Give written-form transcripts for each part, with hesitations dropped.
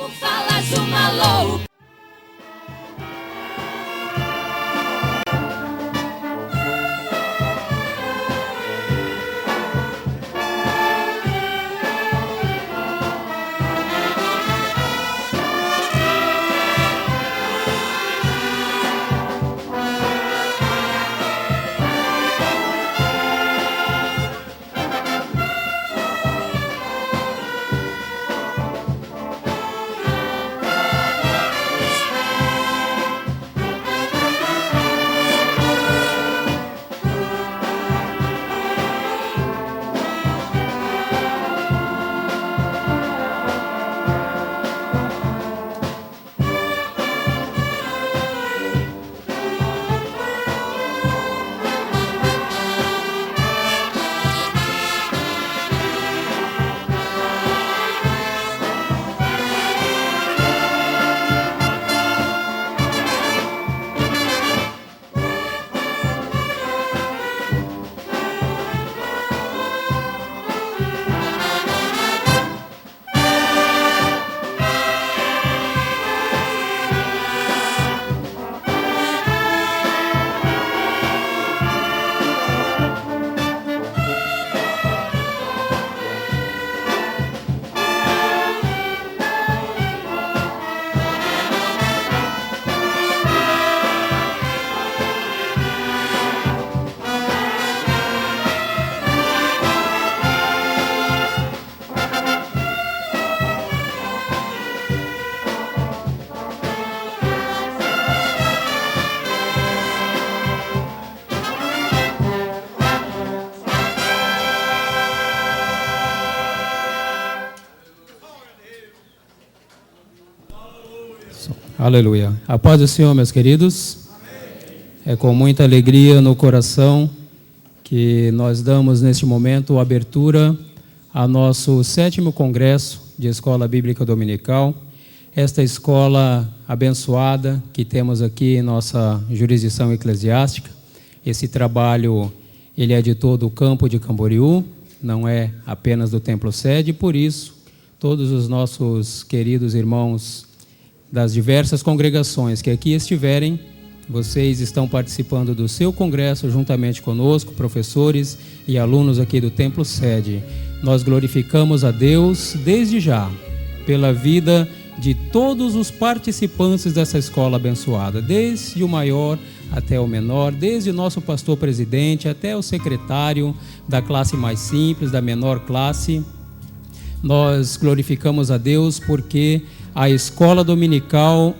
Como falas uma louca. Aleluia. A paz do Senhor, meus queridos. É com muita alegria no coração que nós damos neste momento abertura ao nosso 7º Congresso de Escola Bíblica Dominical. Esta escola abençoada que temos aqui em nossa jurisdição eclesiástica. Esse trabalho, ele é de todo o campo de Camboriú, não é apenas do Templo Sede, por isso, todos os nossos queridos irmãos das diversas congregações que aqui estiverem, vocês estão participando do seu congresso juntamente conosco, professores e alunos aqui do Templo Sede. Nós glorificamos a Deus desde já pela vida de todos os participantes dessa escola abençoada, desde o maior até o menor, desde o nosso pastor presidente até o secretário da classe mais simples, da menor classe. Nós glorificamos a Deus porque a escola dominical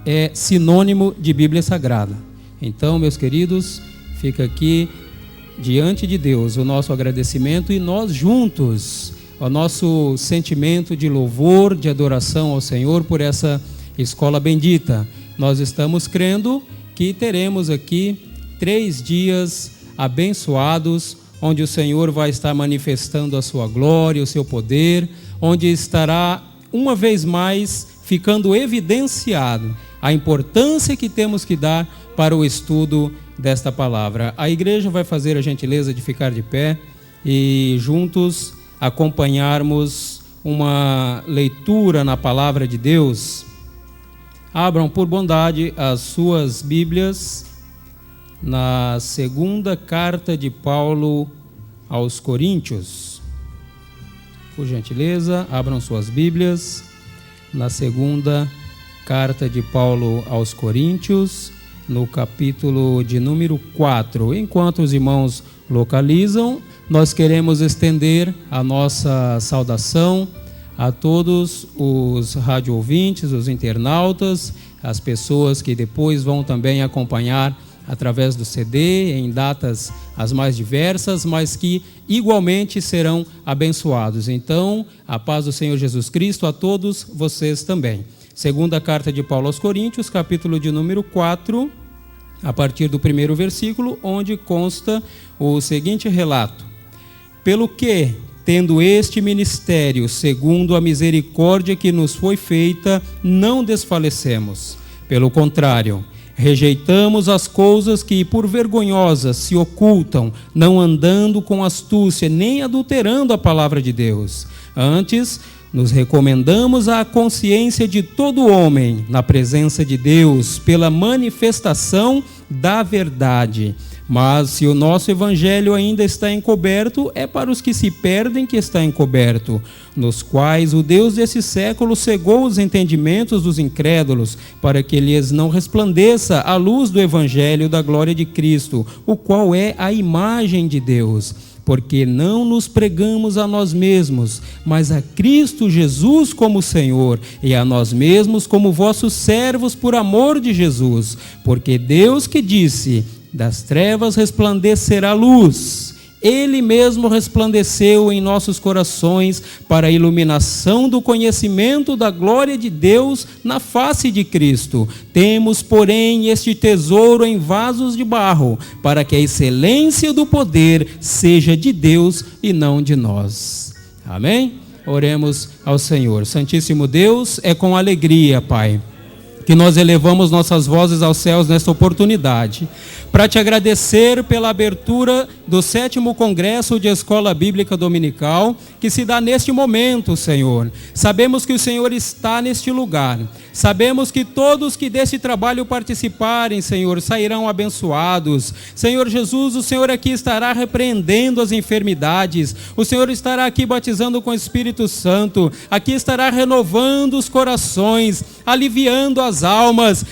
é sinônimo de Bíblia Sagrada. Então, meus queridos, fica aqui diante de Deus o nosso agradecimento e nós juntos, o nosso sentimento de louvor, de adoração ao Senhor por essa escola bendita. Nós estamos crendo que teremos aqui 3 dias abençoados, onde o Senhor vai estar manifestando a sua glória, o seu poder, onde estará uma vez mais ficando evidenciado a importância que temos que dar para o estudo desta palavra. A igreja vai fazer a gentileza de ficar de pé e juntos acompanharmos uma leitura na palavra de Deus. Abram por bondade as suas Bíblias na 2ª carta de Paulo aos Coríntios. Por gentileza, abram suas Bíblias na 2ª carta de Paulo aos Coríntios, no capítulo de número 4. Enquanto os irmãos localizam, nós queremos estender a nossa saudação a todos os rádio ouvintes, os internautas, as pessoas que depois vão também acompanhar através do CD, em datas as mais diversas, mas que igualmente serão abençoados. Então, a paz do Senhor Jesus Cristo a todos vocês também. 2ª carta de Paulo aos Coríntios, capítulo de número 4, a partir do 1º versículo, onde consta o seguinte relato: pelo que, tendo este ministério, segundo a misericórdia que nos foi feita, não desfalecemos. Pelo contrário, rejeitamos as coisas que por vergonhosas se ocultam, não andando com astúcia, nem adulterando a palavra de Deus. Antes, nos recomendamos à consciência de todo homem, na presença de Deus, pela manifestação da verdade. Mas se o nosso evangelho ainda está encoberto, é para os que se perdem que está encoberto, nos quais o Deus desse século cegou os entendimentos dos incrédulos, para que lhes não resplandeça a luz do evangelho da glória de Cristo, o qual é a imagem de Deus. Porque não nos pregamos a nós mesmos, mas a Cristo Jesus como Senhor, e a nós mesmos como vossos servos por amor de Jesus. Porque Deus que disse: das trevas resplandecerá a luz, Ele mesmo resplandeceu em nossos corações para a iluminação do conhecimento da glória de Deus na face de Cristo. Temos, porém, este tesouro em vasos de barro, para que a excelência do poder seja de Deus e não de nós. Amém? Oremos ao Senhor. Santíssimo Deus, é com alegria, Pai, que nós elevamos nossas vozes aos céus nesta oportunidade, para te agradecer pela abertura do 7º Congresso de Escola Bíblica Dominical, que se dá neste momento, Senhor. Sabemos que o Senhor está neste lugar. Sabemos que todos que deste trabalho participarem, Senhor, sairão abençoados. Senhor Jesus, o Senhor aqui estará repreendendo as enfermidades. O Senhor estará aqui batizando com o Espírito Santo. Aqui estará renovando os corações, aliviando as almas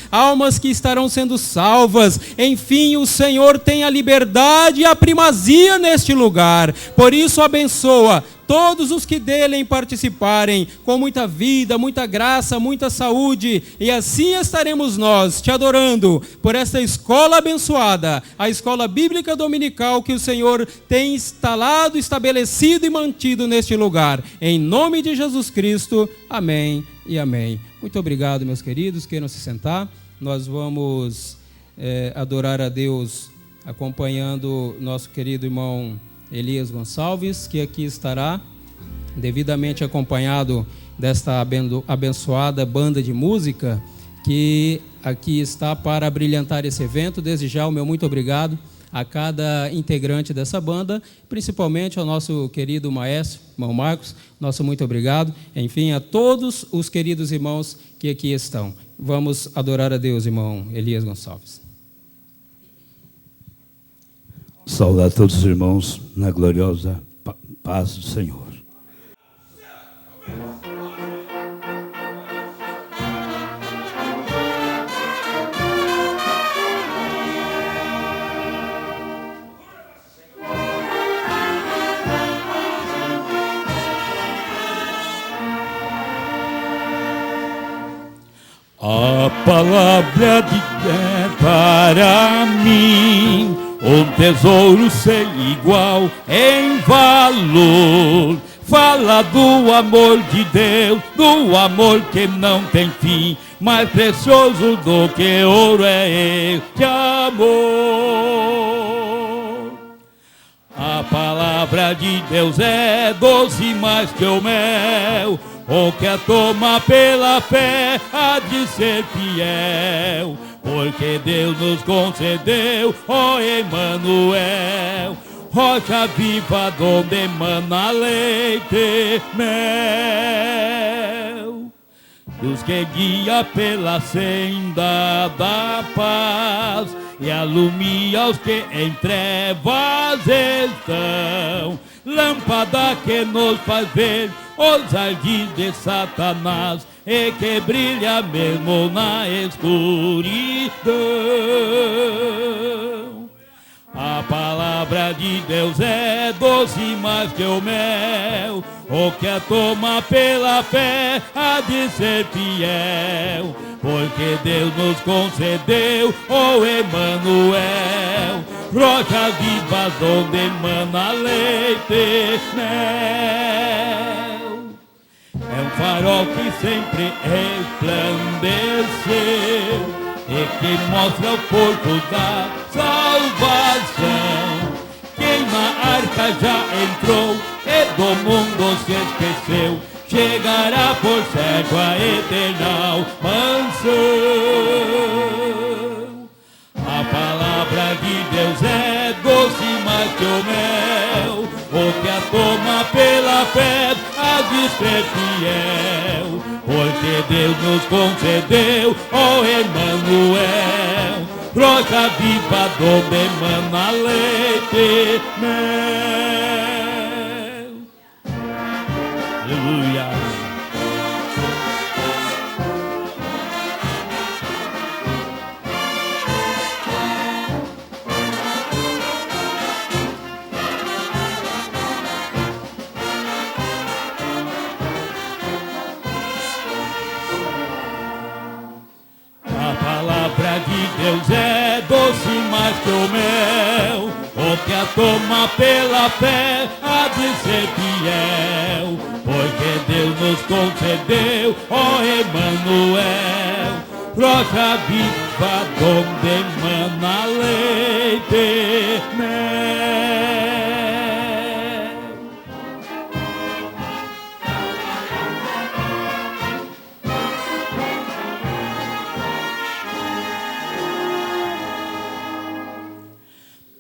que estarão sendo salvas. Enfim, o Senhor tem a liberdade e a primazia neste lugar. Por isso, abençoa todos os que dele participarem, com muita vida, muita graça, muita saúde, e assim estaremos nós te adorando por esta escola abençoada, a escola bíblica dominical que o Senhor tem instalado, estabelecido e mantido neste lugar. Em nome de Jesus Cristo, amém e amém. Muito obrigado, meus queridos, queiram se sentar. Nós vamos adorar a Deus acompanhando nosso querido irmão Elias Gonçalves, que aqui estará devidamente acompanhado desta abençoada banda de música que aqui está para brilhantar esse evento. Desde já o meu muito obrigado a cada integrante dessa banda, principalmente ao nosso querido maestro, irmão Marcos, nosso muito obrigado. Enfim, a todos os queridos irmãos que aqui estão. Vamos adorar a Deus, irmão Elias Gonçalves. Saudar a todos os irmãos na gloriosa paz do Senhor. A palavra de Deus para mim, um tesouro sem igual em valor. Fala do amor de Deus, do amor que não tem fim, mais precioso do que ouro é este amor. A palavra de Deus é doce mais que o mel, o que a toma pela fé há de ser fiel, porque Deus nos concedeu, ó Emmanuel, rocha viva donde emana leite e mel. Luz que guia pela senda da paz e alumia os que em trevas estão. Lâmpada que nos faz ver os ardis de Satanás e que brilha mesmo na escuridão. A palavra de Deus é doce mais que o mel, o que a toma pela fé há de ser fiel, porque Deus nos concedeu, ó Emmanuel, rocha viva onde emana leite e mel. É um farol que sempre resplandeceu e que mostra o porto da salvação. Quem na arca já entrou e do mundo se esqueceu, chegará por certo a eternal mansão. A palavra de Deus é doce mais que o mel, o que a toma pela fé há de ser fiel, porque Deus nos concedeu, ó Emanuel, rocha viva donde emana leite e mel. Aleluia. A palavra de Deus é doce mais que o mel, o que a toma pela fé há de ser fiel, porque Deus nos concedeu, ó Emanuel, rocha viva donde emana leite e mel.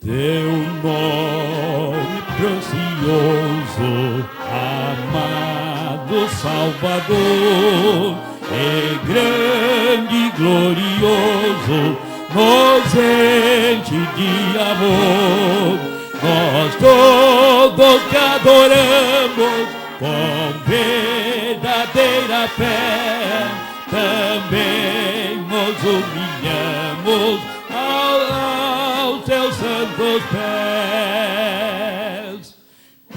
Teu nome precioso, amado Salvador, é grande e glorioso, nos enche de amor. Nós todos te adoramos com verdadeira fé, também nos humilhamos aos teus santos pés.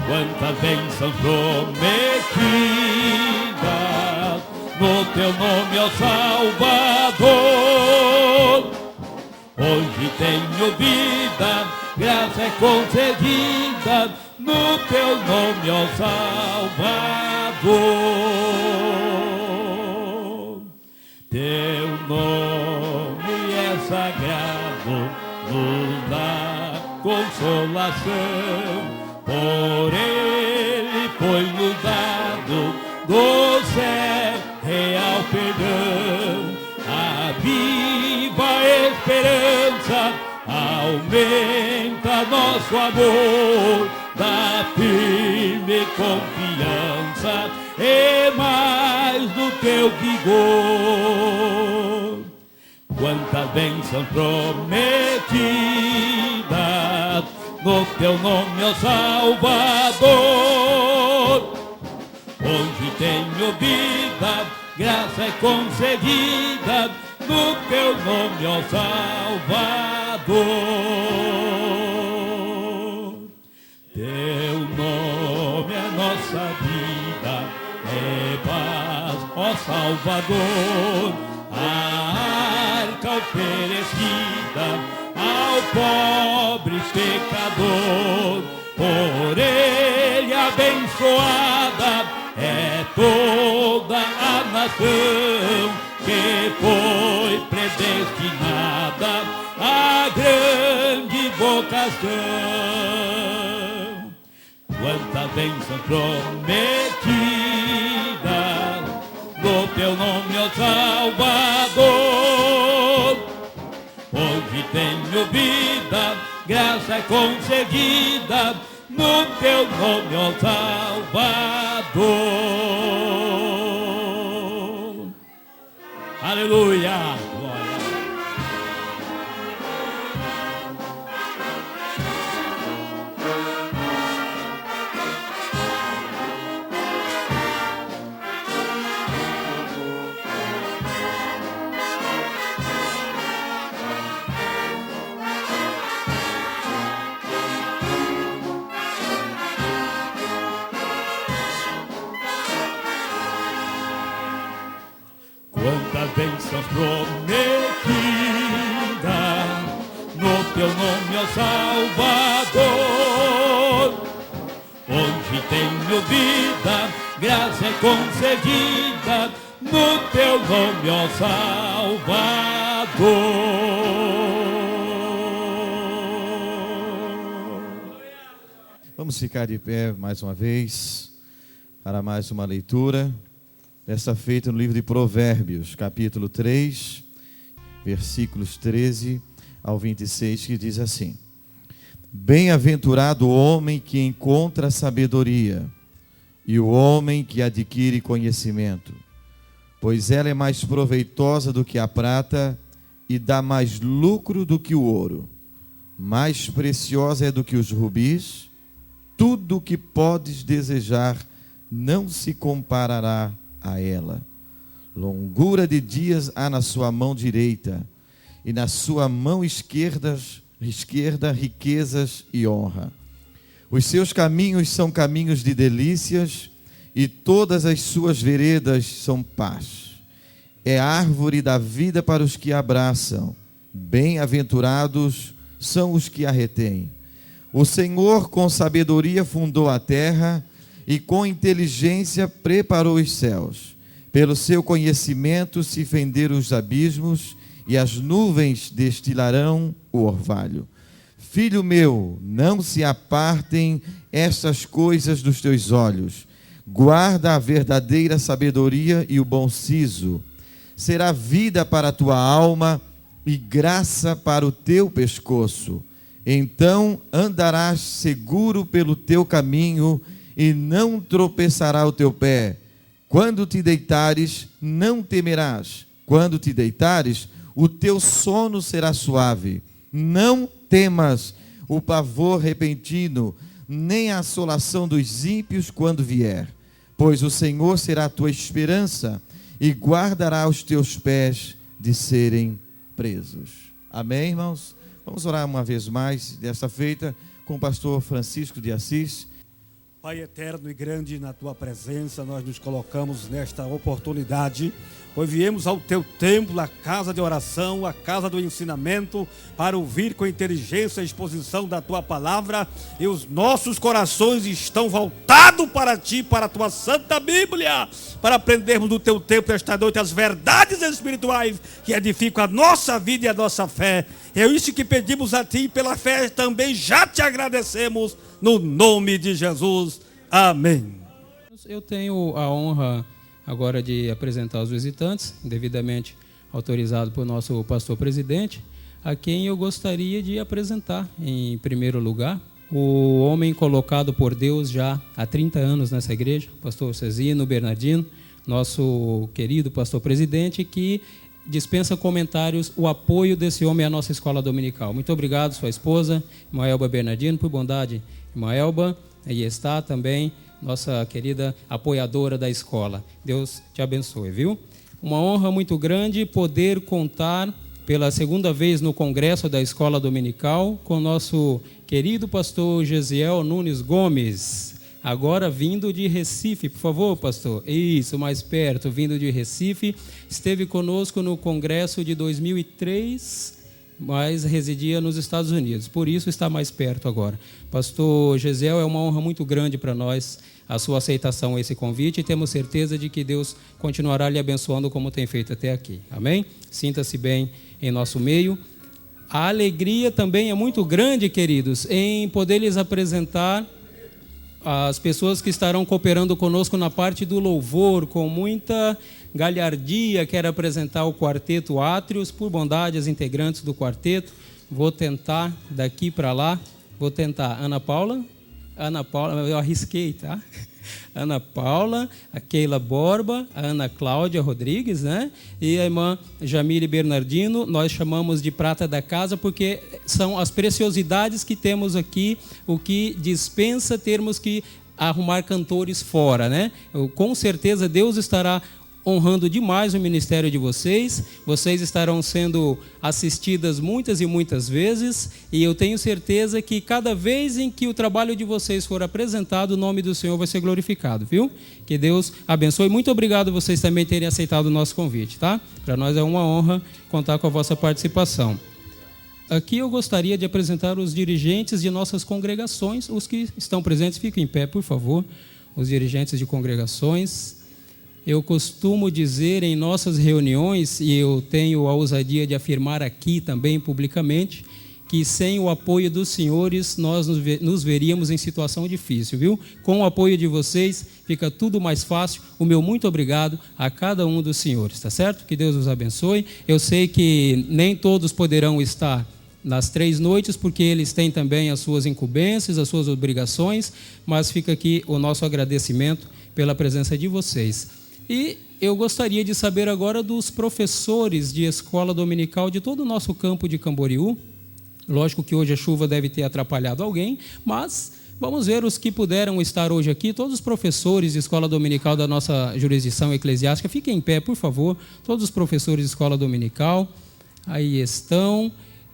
Quantas bênçãos prometidas no teu nome, ó Salvador. Hoje tenho vida, graça é concedida no teu nome, ó Salvador. Teu nome é sagrado, nos dá consolação, por ele foi-nos dado do céu real perdão. A viva esperança aumenta nosso amor, dá firme confiança e mais do teu vigor. Quantas bênçãos prometidas no teu nome, ó Salvador. Hoje tenho vida, graça é concedida no teu nome, ó Salvador. Teu nome é nossa vida, é paz, ó Salvador. A arca oferecida ao pobre pecador, por ele abençoada é toda a nação que foi predestinada à grande vocação. Quantas bênçãos prometidas no teu nome, ó Salvador. Hoje tenho vida, graça é concedida no teu nome, ó Salvador. Aleluia. Glória. Quantas bênçãos prometidas no teu nome, ó Salvador. Hoje tenho vida, graça é concedida no teu nome, ó Salvador. Vamos ficar de pé mais uma vez para mais uma leitura. Desta feita no livro de Provérbios, capítulo 3, versículos 13 ao 26, que diz assim: Bem-aventurado o homem que encontra sabedoria e o homem que adquire conhecimento, pois ela é mais proveitosa do que a prata e dá mais lucro do que o ouro. Mais preciosa é do que os rubis. Tudo o que podes desejar não se comparará a ela. Longura de dias há na sua mão direita, e na sua mão esquerda riquezas e honra. Os seus caminhos são caminhos de delícias, e todas as suas veredas são paz. É árvore da vida para os que a abraçam. Bem-aventurados são os que a retêm. O Senhor com sabedoria fundou a terra, e com inteligência preparou os céus. Pelo seu conhecimento se fenderam os abismos, e as nuvens destilarão o orvalho. Filho meu, não se apartem estas coisas dos teus olhos. Guarda a verdadeira sabedoria e o bom siso. Será vida para a tua alma e graça para o teu pescoço. Então andarás seguro pelo teu caminho e não tropeçará o teu pé. Quando te deitares, não temerás. Quando te deitares, o teu sono será suave. Não temas o pavor repentino, nem a assolação dos ímpios quando vier. Pois o Senhor será a tua esperança e guardará os teus pés de serem presos. Amém, irmãos? Vamos orar uma vez mais, desta feita, com o pastor Francisco de Assis. Pai eterno e grande, na tua presença nós nos colocamos nesta oportunidade, pois viemos ao teu templo, a casa de oração, a casa do ensinamento, para ouvir com inteligência a exposição da tua palavra, e os nossos corações estão voltados para ti, para a tua santa Bíblia, para aprendermos do teu templo esta noite as verdades espirituais que edificam a nossa vida e a nossa fé. É isso que pedimos a ti, e pela fé também já te agradecemos, no nome de Jesus. Amém. Eu tenho a honra agora de apresentar os visitantes, devidamente autorizado por nosso pastor presidente, a quem eu gostaria de apresentar em primeiro lugar, o homem colocado por Deus já há 30 anos nessa igreja, pastor Cezino Bernardino, nosso querido pastor presidente, que dispensa comentários o apoio desse homem à nossa escola dominical. Muito obrigado, sua esposa, irmã Elba Bernardino, por bondade. Irmã Elba, aí está também nossa querida apoiadora da escola. Deus te abençoe, viu? Uma honra muito grande poder contar pela segunda vez no congresso da escola dominical com nosso querido pastor Gesiel Nunes Gomes, agora vindo de Recife. Por favor, pastor. Isso, mais perto, vindo de Recife. Esteve conosco no congresso de 2003, mas residia nos Estados Unidos. Por isso está mais perto agora. Pastor Gesiel, é uma honra muito grande para nós a sua aceitação a esse convite, e temos certeza de que Deus continuará lhe abençoando como tem feito até aqui. Amém? Sinta-se bem em nosso meio. A alegria também é muito grande, queridos, em poder lhes apresentar as pessoas que estarão cooperando conosco na parte do louvor, com muita galhardia. Quero apresentar o Quarteto Átrios, por bondade, as integrantes do quarteto. Vou tentar daqui para lá. Vou tentar. Ana Paula, eu arrisquei, tá? Ana Paula, a Keila Borba, a Ana Cláudia Rodrigues, né? E a irmã Jamile Bernardino. Nós chamamos de prata da casa porque são as preciosidades que temos aqui, o que dispensa termos que arrumar cantores fora, né? Com certeza Deus estará honrando demais o ministério de vocês. Vocês estarão sendo assistidas muitas e muitas vezes, e eu tenho certeza que cada vez em que o trabalho de vocês for apresentado, o nome do Senhor vai ser glorificado, viu? Que Deus abençoe. Muito obrigado vocês também terem aceitado o nosso convite, tá? Para nós é uma honra contar com a vossa participação. Aqui eu gostaria de apresentar os dirigentes de nossas congregações. Os que estão presentes, fiquem em pé, por favor. Os dirigentes de congregações. Eu costumo dizer em nossas reuniões, e eu tenho a ousadia de afirmar aqui também publicamente, que sem o apoio dos senhores nós nos veríamos em situação difícil, viu? Com o apoio de vocês fica tudo mais fácil. O meu muito obrigado a cada um dos senhores, tá certo? Que Deus os abençoe. Eu sei que nem todos poderão estar nas 3 noites, porque eles têm também as suas incumbências, as suas obrigações, mas fica aqui o nosso agradecimento pela presença de vocês. E eu gostaria de saber agora dos professores de escola dominical de todo o nosso campo de Camboriú. Lógico que hoje a chuva deve ter atrapalhado alguém, mas vamos ver os que puderam estar hoje aqui. Todos os professores de escola dominical da nossa jurisdição eclesiástica, fiquem em pé, por favor. Todos os professores de escola dominical, aí estão.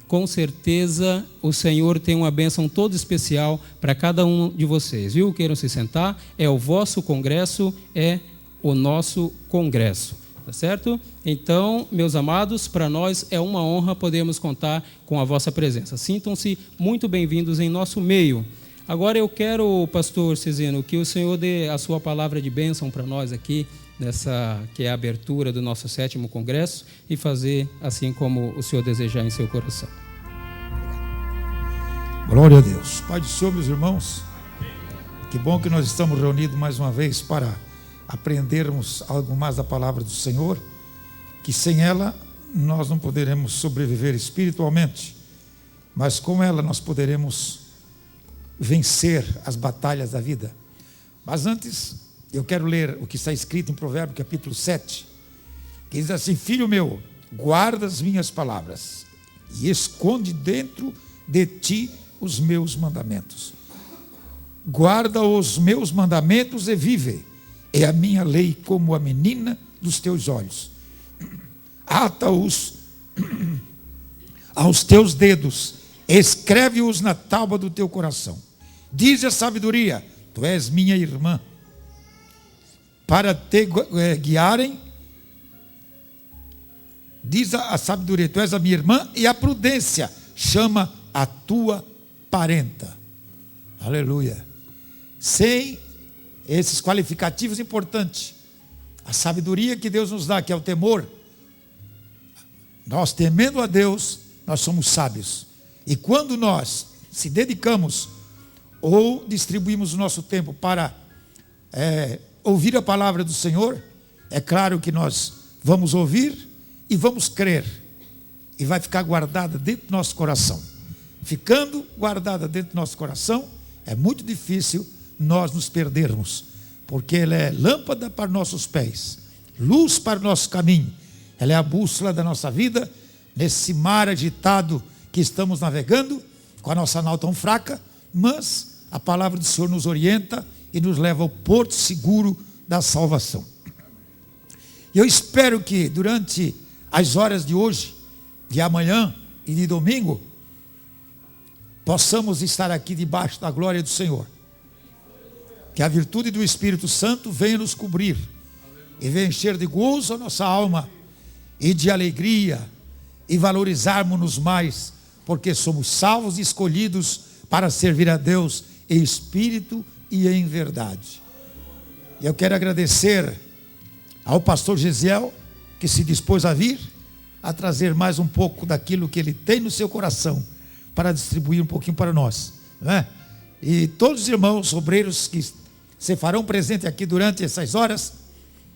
Com certeza o Senhor tem uma bênção toda especial para cada um de vocês, viu? Queiram se sentar, é o vosso congresso, é o nosso congresso, tá certo? Então, meus amados, para nós é uma honra podermos contar com a vossa presença. Sintam-se muito bem-vindos em nosso meio. Agora eu quero, pastor Cezino, que o Senhor dê a sua palavra de bênção para nós aqui, nessa que é a abertura do nosso 7º congresso, e fazer assim como o Senhor desejar em seu coração. Glória a Deus. Pai do Senhor, meus irmãos, que bom que nós estamos reunidos mais uma vez para aprendermos algo mais da palavra do Senhor, que sem ela nós não poderemos sobreviver espiritualmente, mas com ela nós poderemos vencer as batalhas da vida. Mas antes, eu quero ler o que está escrito em Provérbios capítulo 7, que diz assim: filho meu, guarda as minhas palavras e esconde dentro de ti os meus mandamentos. Guarda os meus mandamentos e vive, é a minha lei como a menina dos teus olhos. Ata-os aos teus dedos, escreve-os na tábua do teu coração. Diz a sabedoria: tu és minha irmã, para te guiarem. Diz a sabedoria: tu és a minha irmã, e a prudência chama a tua parenta. Aleluia. Sem esses qualificativos importantes, a sabedoria que Deus nos dá, que é o temor, nós temendo a Deus, nós somos sábios. E quando nós se dedicamos ou distribuímos o nosso tempo para ouvir a palavra do Senhor, é claro que nós vamos ouvir e vamos crer, e vai ficar guardada dentro do nosso coração. Ficando guardada dentro do nosso coração, é muito difícil nós nos perdermos, porque ela é lâmpada para nossos pés, luz para o nosso caminho. Ela é a bússola da nossa vida, nesse mar agitado que estamos navegando, com a nossa nau tão fraca, mas a palavra do Senhor nos orienta e nos leva ao porto seguro da salvação. E eu espero que durante as horas de hoje, de amanhã e de domingo, possamos estar aqui debaixo da glória do Senhor. Que a virtude do Espírito Santo venha nos cobrir e venha encher de gozo a nossa alma e de alegria, e valorizarmos-nos mais, porque somos salvos e escolhidos para servir a Deus em espírito e em verdade. E eu quero agradecer ao pastor Gesiel, que se dispôs a vir, a trazer mais um pouco daquilo que ele tem no seu coração, para distribuir um pouquinho para nós, não é? E todos os irmãos obreiros que se farão presente aqui durante essas horas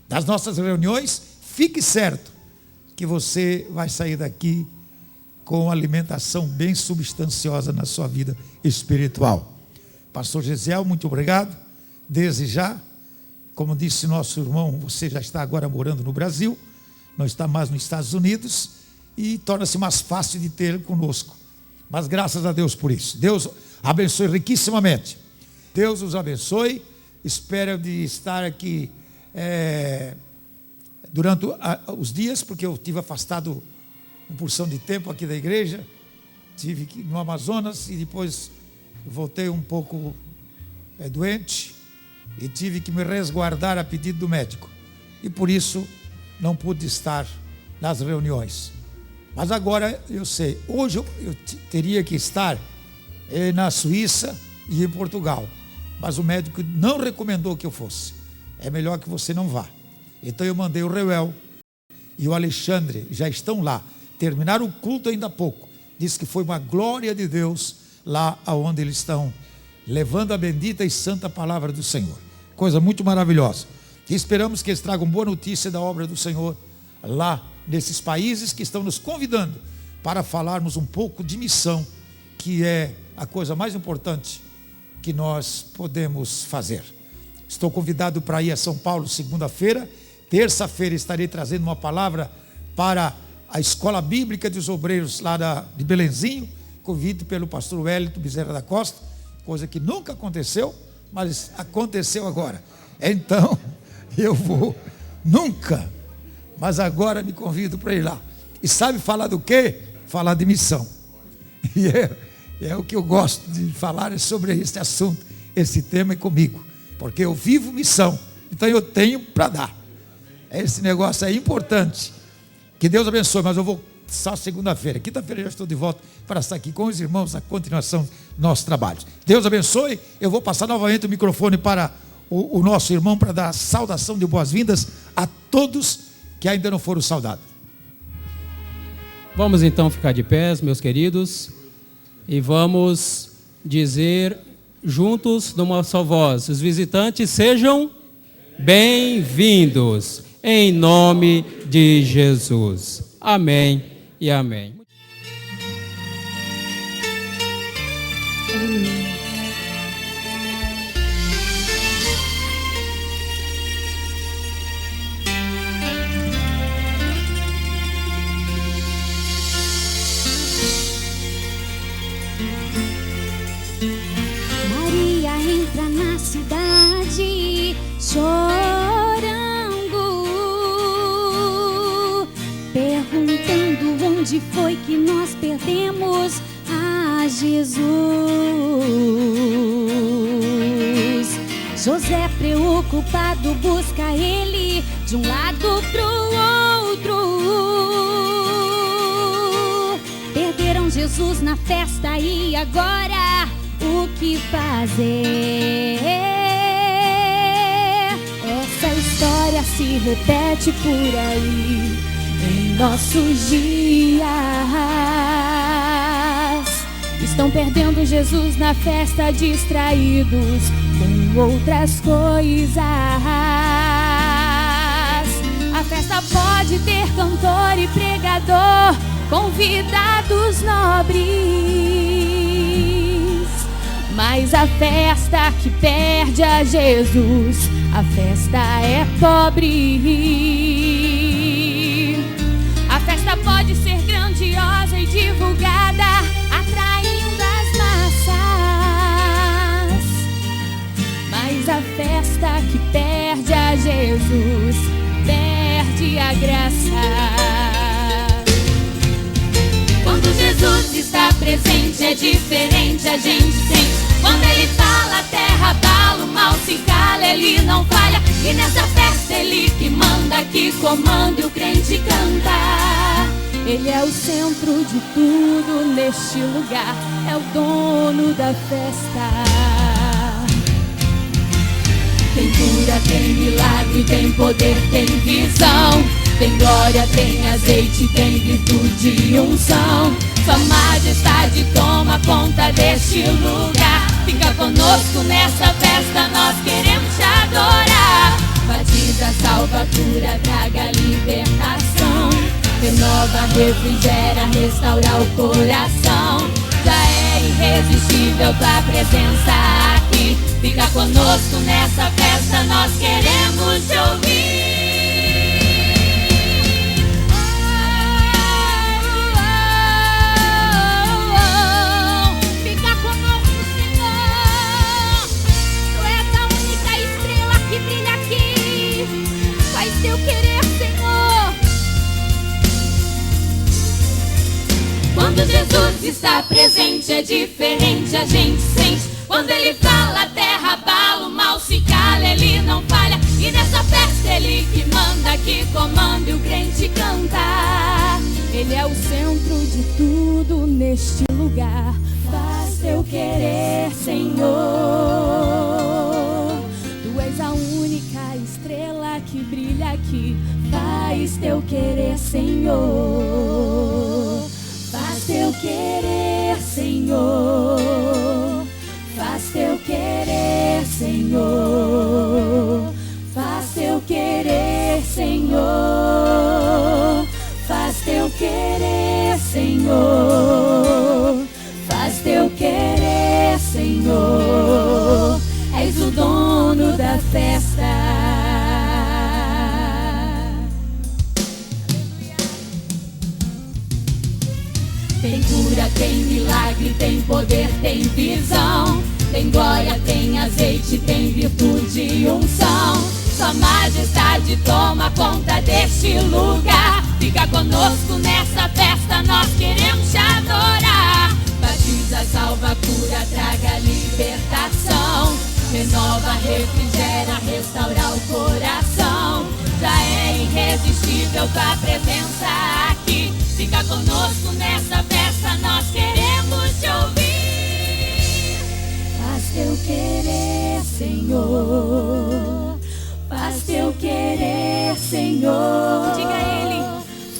das nossas reuniões, fique certo que você vai sair daqui com alimentação bem substanciosa na sua vida espiritual. Pastor Gesiel, muito obrigado. Desde já, como disse nosso irmão, você já está agora morando no Brasil, não está mais nos Estados Unidos, e torna-se mais fácil de ter conosco. Mas graças a Deus por isso. Deus abençoe riquissimamente. Deus os abençoe. Espero de estar aqui durante os dias, porque eu tive afastado uma porção de tempo aqui da igreja. Tive no Amazonas e depois voltei um pouco doente e tive que me resguardar a pedido do médico. E por isso não pude estar nas reuniões. Mas agora eu sei, hoje eu teria que estar na Suíça e em Portugal, mas o médico não recomendou que eu fosse. É melhor que você não vá. Então eu mandei o Reuel e o Alexandre, já estão lá, terminaram o culto ainda há pouco. Diz que foi uma glória de Deus lá onde eles estão, levando a bendita e santa palavra do Senhor. Coisa muito maravilhosa. E esperamos que eles tragam boa notícia da obra do Senhor lá nesses países que estão nos convidando para falarmos um pouco de missão, que é a coisa mais importante que nós podemos fazer. Estou convidado para ir a São Paulo segunda-feira. Terça-feira estarei trazendo uma palavra para a Escola Bíblica dos Obreiros lá de Belenzinho, convite pelo pastor Wellington Bezerra da Costa, coisa que nunca aconteceu, mas aconteceu agora. Então, eu vou, nunca, mas agora me convido para ir lá. E sabe falar do quê? Falar de missão. E é o que eu gosto de falar sobre esse assunto, esse tema é comigo, porque eu vivo missão, então eu tenho para dar. Esse negócio é importante. Que Deus abençoe, mas eu vou só segunda-feira. Quinta-feira eu já estou de volta para estar aqui com os irmãos na continuação dos nossos trabalhos. Deus abençoe. Eu vou passar novamente o microfone para o nosso irmão para dar a saudação de boas-vindas a todos que ainda não foram saudados. Vamos então ficar de pés, meus queridos, e vamos dizer juntos numa só voz: os visitantes sejam bem-vindos. Em nome de Jesus. Amém e amém. Maria entra na cidade chorando, perguntando onde foi que nós perdemos a Jesus. José, preocupado, busca ele de um lado pro outro. Perderam Jesus na festa e agora o que fazer? Essa história se repete por aí em nossos dias. Estão perdendo Jesus na festa, distraídos com outras coisas. A festa pode ter cantor e pregador, convidados nobres, mas a festa que perde a Jesus, a festa é pobre. A festa pode ser grandiosa e divulgada, atraindo as massas, mas a festa que perde a Jesus, perde a graça. Quando Jesus está presente é diferente, a gente sente. Quando ele fala, a terra abala, o mal se cala, ele não falha. E nessa festa ele que manda, que comanda e o crente canta. Ele é o centro de tudo neste lugar, é o dono da festa. Tem cura, tem milagre, tem poder, tem visão, tem glória, tem azeite, tem virtude e unção. Sua majestade toma conta deste lugar. Fica conosco nessa festa, nós queremos te adorar. Batida, salva, cura, traga libertação, renova, refrigera, restaura o coração. Já é irresistível tua presença aqui. Fica conosco nessa festa, nós queremos te ouvir. Fica conosco, Senhor. Tu és a única estrela que brilha aqui. Faz teu querer, Senhor. Quando Jesus está presente é diferente, a gente sente. Quando ele fala, a terra abala, o mal se cala, ele não falha. E nessa festa ele que manda, que comanda e o crente canta. Ele é o centro de tudo neste lugar. Faz teu querer, Senhor. Tu és a única estrela que brilha aqui. Faz teu querer, Senhor. Faz teu querer, Senhor. Faz teu querer, Senhor. Faz teu querer, Senhor. Faz teu querer, Senhor. Tem cura, tem milagre, tem poder, tem visão. Tem glória, tem azeite, tem virtude e unção. Sua majestade toma conta deste lugar. Fica conosco nessa festa, nós queremos te adorar. Batiza, salva, cura, traga libertação. Renova, refrigera, restaura o coração. Já é irresistível tua presença aqui. Fica conosco nessa festa, nós queremos te ouvir. Faz teu querer, Senhor. Faz teu querer, Senhor. Diga a Ele.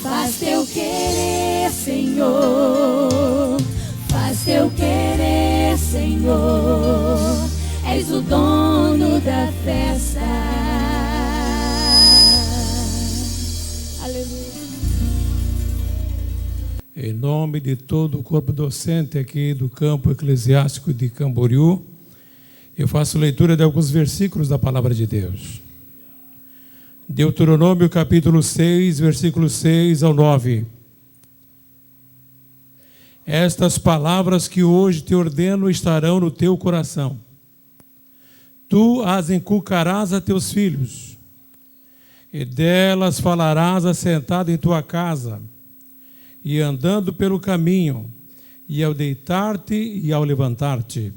Faz teu querer, Senhor. Faz teu querer, Senhor. És o dono da festa. Aleluia. Em nome de todo o corpo docente aqui do campo eclesiástico de Camboriú, eu faço leitura de alguns versículos da palavra de Deus. Deuteronômio capítulo 6, versículos 6 ao 9. Estas palavras que hoje te ordeno estarão no teu coração. Tu as inculcarás a teus filhos, e delas falarás assentado em tua casa, e andando pelo caminho, e ao deitar-te e ao levantar-te.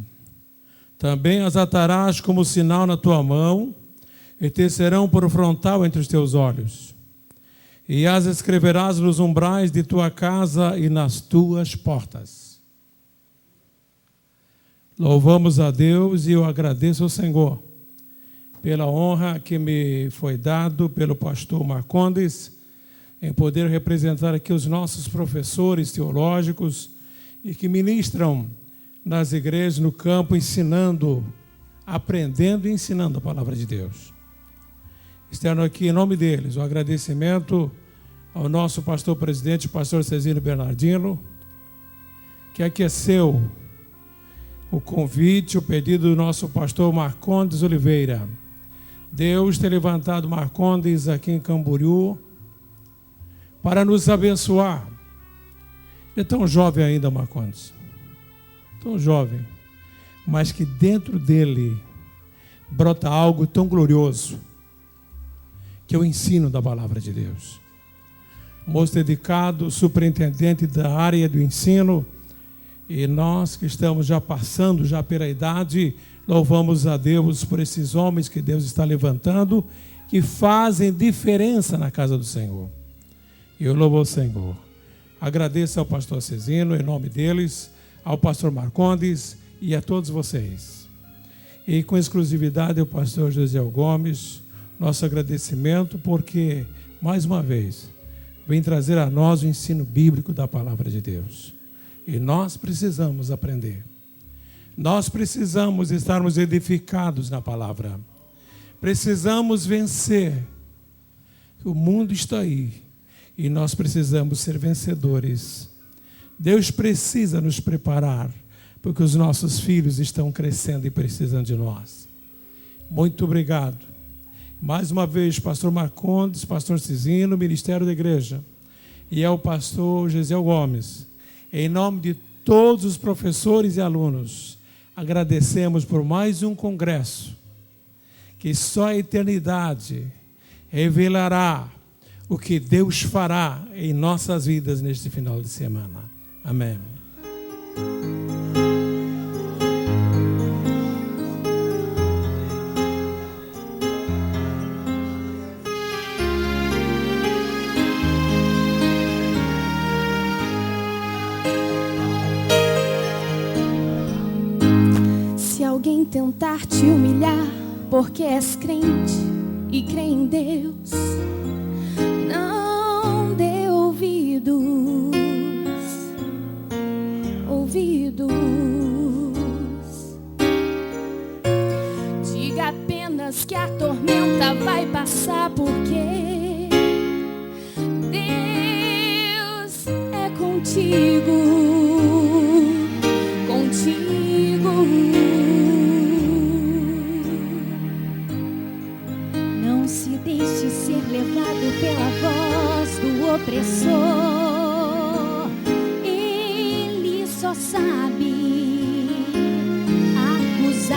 Também as atarás como sinal na tua mão, e te serão por frontal entre os teus olhos. E as escreverás nos umbrais de tua casa e nas tuas portas. Louvamos a Deus e eu agradeço ao Senhor pela honra que me foi dado pelo pastor Marcondes em poder representar aqui os nossos professores teológicos e que ministram nas igrejas, no campo, ensinando, aprendendo e ensinando a palavra de Deus. Externo aqui, em nome deles, o agradecimento ao nosso pastor presidente, pastor Cezino Bernardino, que aqueceu o convite, o pedido do nosso pastor Marcondes Oliveira. Deus tem levantado Marcondes aqui em Camboriú para nos abençoar. Ele é tão jovem ainda, Marcondes, tão jovem, mas que dentro dele brota algo tão glorioso, que é o ensino da palavra de Deus. Moço dedicado, superintendente da área do ensino, e nós que estamos já passando já pela idade, louvamos a Deus por esses homens que Deus está levantando, que fazem diferença na casa do Senhor. Eu louvo o Senhor. Agradeço ao pastor Cezino, em nome deles, ao pastor Marcondes e a todos vocês. E com exclusividade ao pastor José Gomes, nosso agradecimento, porque, mais uma vez, vem trazer a nós o ensino bíblico da palavra de Deus. E nós precisamos aprender. Nós precisamos estarmos edificados na palavra. Precisamos vencer. O mundo está aí. E nós precisamos ser vencedores. Deus precisa nos preparar, porque os nossos filhos estão crescendo e precisam de nós. Muito obrigado. Mais uma vez, pastor Marcondes, pastor Cezino, Ministério da Igreja, e ao pastor Gesiel Gomes, em nome de todos os professores e alunos, agradecemos por mais um congresso, que só a eternidade revelará o que Deus fará em nossas vidas neste final de semana. Amém. Se alguém tentar te humilhar porque és crente e crê em Deus, não dê ouvidos. Diga apenas que a tormenta vai passar, porque Deus é contigo. Não se deixe ser levado pela voz do opressor. sabe acusar.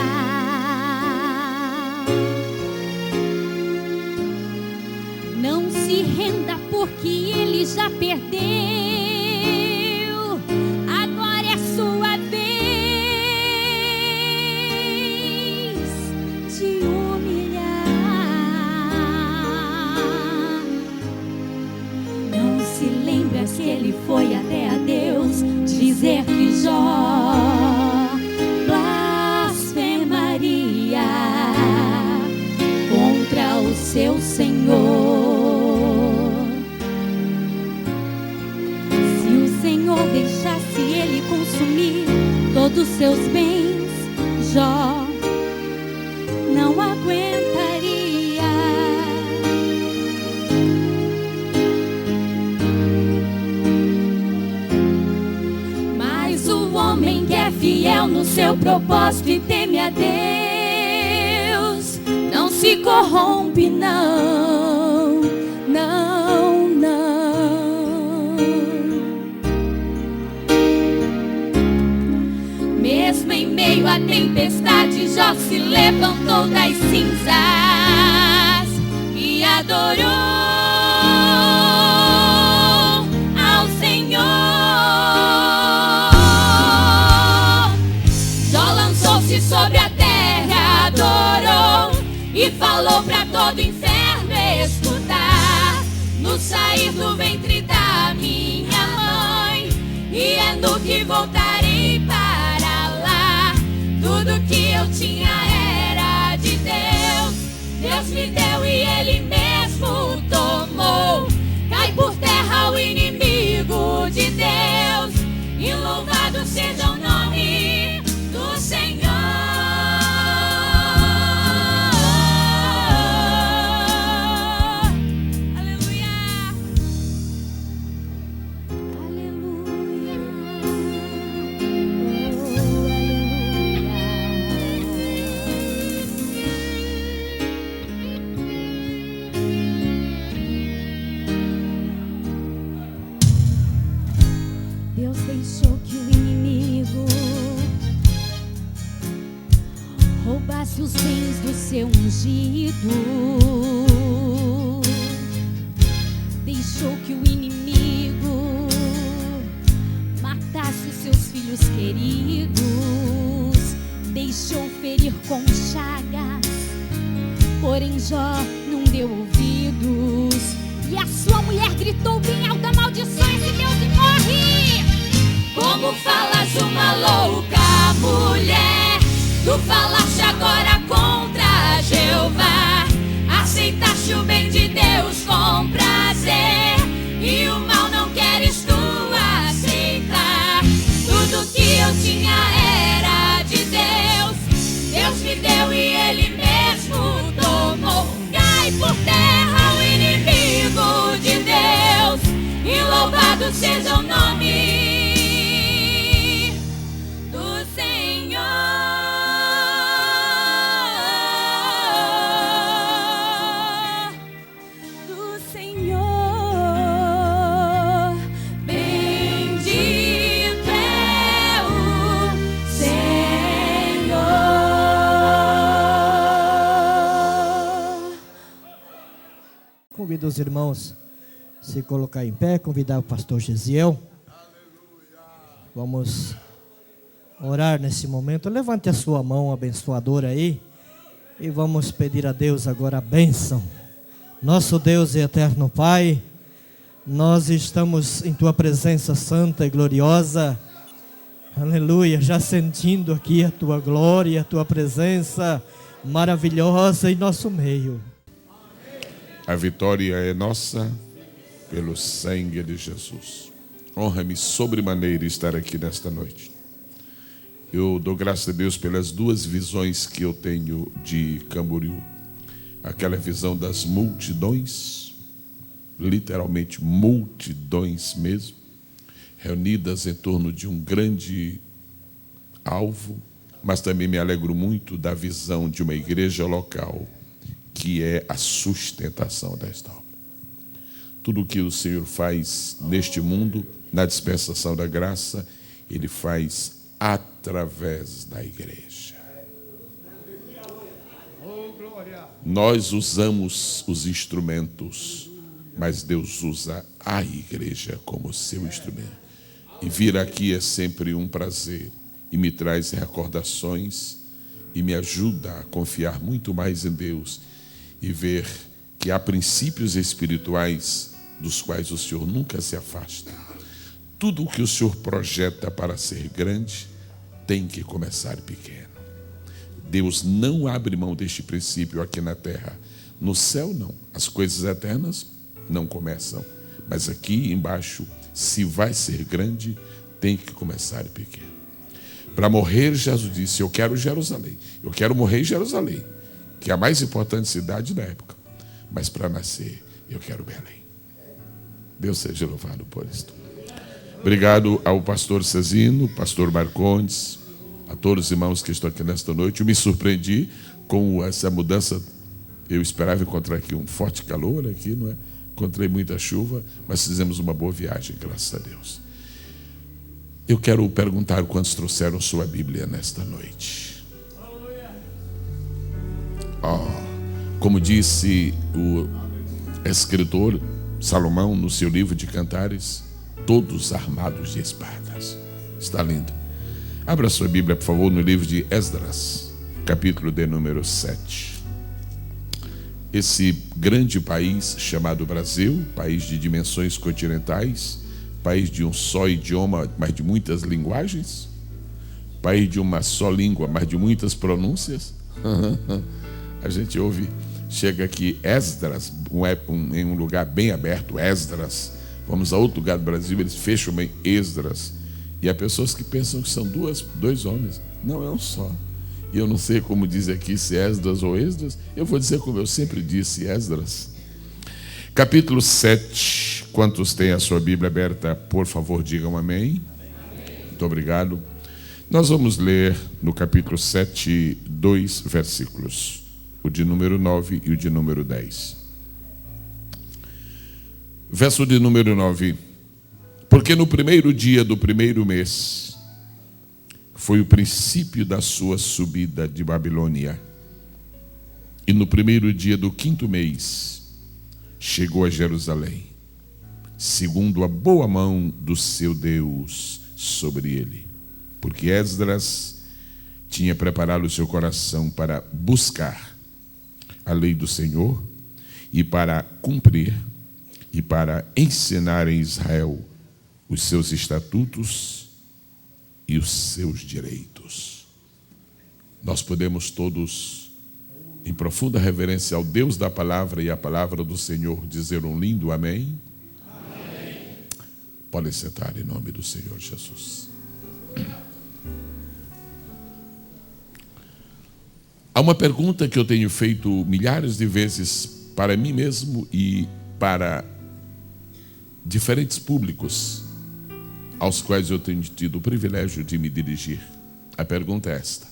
Não se renda porque ele já perdeu. Agora é sua vez de humilhar. Não se lembra que ele foi até a Deus dizer que Jó blasfemaria contra o seu Senhor. Se o Senhor deixasse ele consumir todos os seus bens, Jó não aguentaria. Mas o homem que é fiel no seu propósito e teme a Deus não se corrompe, não, não, não. Mesmo em meio à tempestade, Jó se levantou das cinzas e adorou ao Senhor. Jó lançou-se sobre a terra, adorou e falou para todo o inferno escutar. No sair do ventre da minha mãe, e é no que voltarei para lá. Tudo que eu tinha era de Deus, Deus me deu e Ele mesmo tomou. Cai por terra o inimigo de Deus, e louvado seja o nome do Senhor. Deus deixou que o inimigo roubasse os bens do seu ungido. Deixou que o inimigo matasse os seus filhos queridos. Deixou ferir com chagas, porém Jó não deu ouvidos. E a sua mulher gritou bem alto: amaldiçoa esse Deus e morre. Como falas uma louca mulher, tu falaste agora contra Jeová. Aceitaste o bem de Deus com prazer, e o mal não queres tu aceitar. Tudo que eu tinha era de Deus, Deus me deu e Ele mesmo tomou. Cai por terra o inimigo de Deus, e louvado seja o nome do Senhor. Do Senhor. Bendito é o Senhor. Convido os irmãos a se colocar em pé, convidar o pastor Gesiel. Vamos orar nesse momento. Levante a sua mão abençoadora aí e vamos pedir a Deus agora a bênção. Nosso Deus e eterno Pai, nós estamos em Tua presença santa e gloriosa. Aleluia, já sentindo aqui a Tua glória, a Tua presença maravilhosa em nosso meio. A vitória é nossa pelo sangue de Jesus. Honra-me sobremaneira estar aqui nesta noite. Eu dou graças a Deus pelas duas visões que eu tenho de Camboriú. Aquela visão das multidões, literalmente multidões mesmo, reunidas em torno de um grande alvo, mas também me alegro muito da visão de uma igreja local, que é a sustentação desta obra. Tudo o que o Senhor faz neste mundo, na dispensação da graça, Ele faz através da igreja. Nós usamos os instrumentos, mas Deus usa a igreja como seu instrumento. E vir aqui é sempre um prazer e me traz recordações e me ajuda a confiar muito mais em Deus e ver que há princípios espirituais dos quais o Senhor nunca se afasta. Tudo o que o Senhor projeta para ser grande tem que começar pequeno. Deus não abre mão deste princípio aqui na terra. No céu, não. As coisas eternas não começam. Mas aqui embaixo, se vai ser grande, tem que começar pequeno. Para morrer, Jesus disse, eu quero Jerusalém. Eu quero morrer em Jerusalém, que é a mais importante cidade da época. Mas para nascer, eu quero Belém. Deus seja louvado por isto. Obrigado ao pastor Cezino, pastor Marcondes, a todos os irmãos que estão aqui nesta noite. Eu me surpreendi com essa mudança. Eu esperava encontrar aqui um forte calor aqui, não é? Encontrei muita chuva, mas fizemos uma boa viagem, graças a Deus. Eu quero perguntar quantos trouxeram sua Bíblia nesta noite. Como disse o escritor Salomão no seu livro de Cantares, todos armados de espadas. Está lindo. Abra sua Bíblia, por favor, no livro de Esdras, capítulo de número 7. Esse grande país chamado Brasil, país de dimensões continentais, país de um só idioma, mas de muitas linguagens, país de uma só língua, mas de muitas pronúncias. A gente ouve, chega aqui Esdras, em um lugar bem aberto, Esdras. Vamos a outro lugar do Brasil, eles fecham bem Esdras. E há pessoas que pensam que são dois homens. Não, é um só. E eu não sei como diz aqui, se Esdras ou Esdras. Eu vou dizer como eu sempre disse, Esdras. Capítulo 7. Quantos têm a sua Bíblia aberta, por favor, digam amém. Muito obrigado. Nós vamos ler no capítulo 7, 2 versículos. O de número 9 e o de número 10. Verso de número 9. Porque no primeiro dia do primeiro mês foi o princípio da sua subida de Babilônia. E no primeiro dia do quinto mês chegou a Jerusalém, segundo a boa mão do seu Deus sobre ele. Porque Esdras tinha preparado o seu coração para buscar a lei do Senhor e para cumprir e para ensinar em Israel os seus estatutos e os seus direitos. Nós podemos todos, em profunda reverência ao Deus da palavra e à palavra do Senhor, dizer um lindo amém? Amém. Podem sentar em nome do Senhor Jesus. Há uma pergunta que eu tenho feito milhares de vezes para mim mesmo e para diferentes públicos aos quais eu tenho tido o privilégio de me dirigir. A pergunta é esta: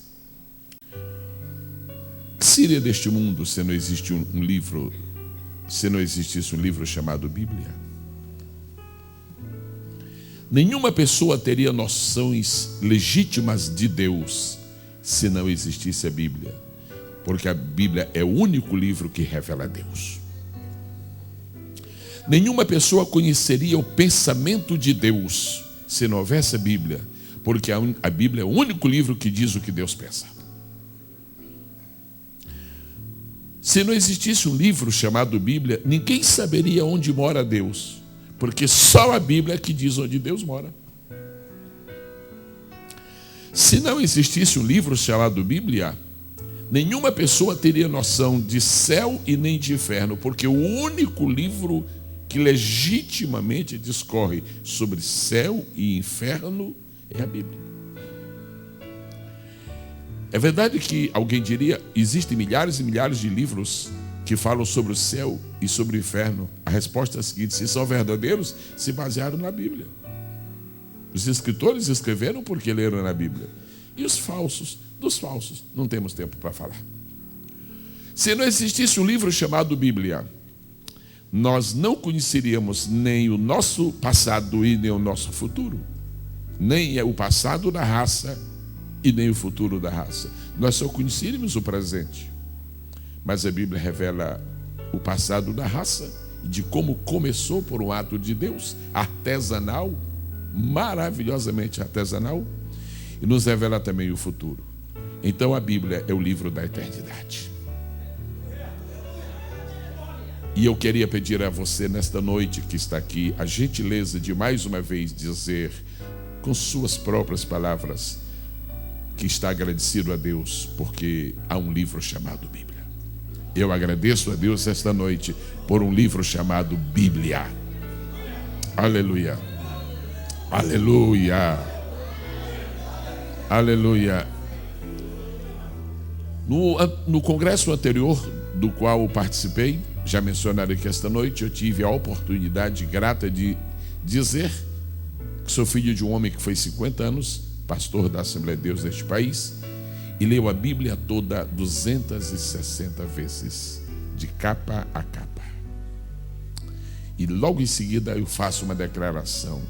que seria deste mundo se não existe um livro, se não existisse um livro chamado Bíblia? Nenhuma pessoa teria noções legítimas de Deus se não existisse a Bíblia, porque a Bíblia é o único livro que revela a Deus. Nenhuma pessoa conheceria o pensamento de Deus se não houvesse a Bíblia, porque a Bíblia é o único livro que diz o que Deus pensa. Se não existisse um livro chamado Bíblia, ninguém saberia onde mora Deus, porque só a Bíblia é que diz onde Deus mora. Se não existisse um livro chamado Bíblia, nenhuma pessoa teria noção de céu e nem de inferno, porque o único livro que legitimamente discorre sobre céu e inferno é a Bíblia. É verdade que alguém diria, existem milhares e milhares de livros que falam sobre o céu e sobre o inferno. A resposta é a seguinte: se são verdadeiros, se basearam na Bíblia. Os escritores escreveram porque leram na Bíblia. E os falsos? Dos falsos, não temos tempo para falar. Se não existisse um livro chamado Bíblia, nós não conheceríamos nem o nosso passado e nem o nosso futuro. nem é o passado da raça e nem o futuro da raça. Nós só conhecíamos o presente, mas a Bíblia revela o passado da raça e de como começou por um ato de Deus, artesanal, maravilhosamente artesanal, e nos revela também o futuro. Então a Bíblia é o livro da eternidade. E eu queria pedir a você nesta noite que está aqui a gentileza de mais uma vez dizer com suas próprias palavras que está agradecido a Deus porque há um livro chamado Bíblia. Eu agradeço a Deus esta noite por um livro chamado Bíblia. Aleluia. Aleluia. Aleluia. No congresso anterior do qual eu participei, já mencionado aqui esta noite, eu tive a oportunidade grata de dizer que sou filho de um homem que foi 50 anos, pastor da Assembleia de Deus deste país, e leu a Bíblia toda 260 vezes, de capa a capa. E logo em seguida eu faço uma declaração: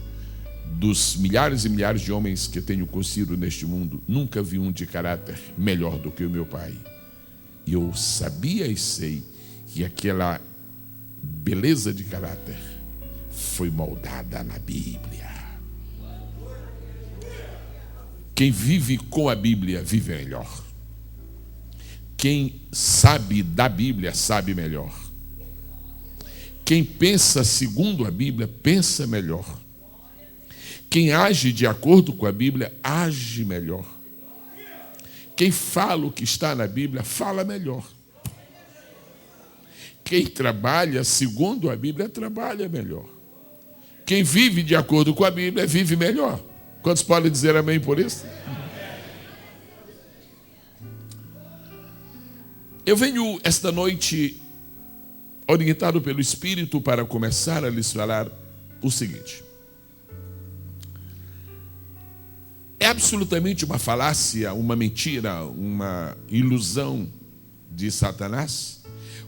dos milhares e milhares de homens que tenho conhecido neste mundo, nunca vi um de caráter melhor do que o meu pai. E eu sabia e sei que aquela beleza de caráter foi moldada na Bíblia. Quem vive com a Bíblia vive melhor. Quem sabe da Bíblia sabe melhor. Quem pensa segundo a Bíblia pensa melhor. Quem age de acordo com a Bíblia age melhor. Quem fala o que está na Bíblia fala melhor. Quem trabalha segundo a Bíblia trabalha melhor. Quem vive de acordo com a Bíblia vive melhor. Quantos podem dizer amém por isso? Eu venho esta noite orientado pelo Espírito para começar a lhes falar o seguinte: é absolutamente uma falácia, uma mentira, uma ilusão de Satanás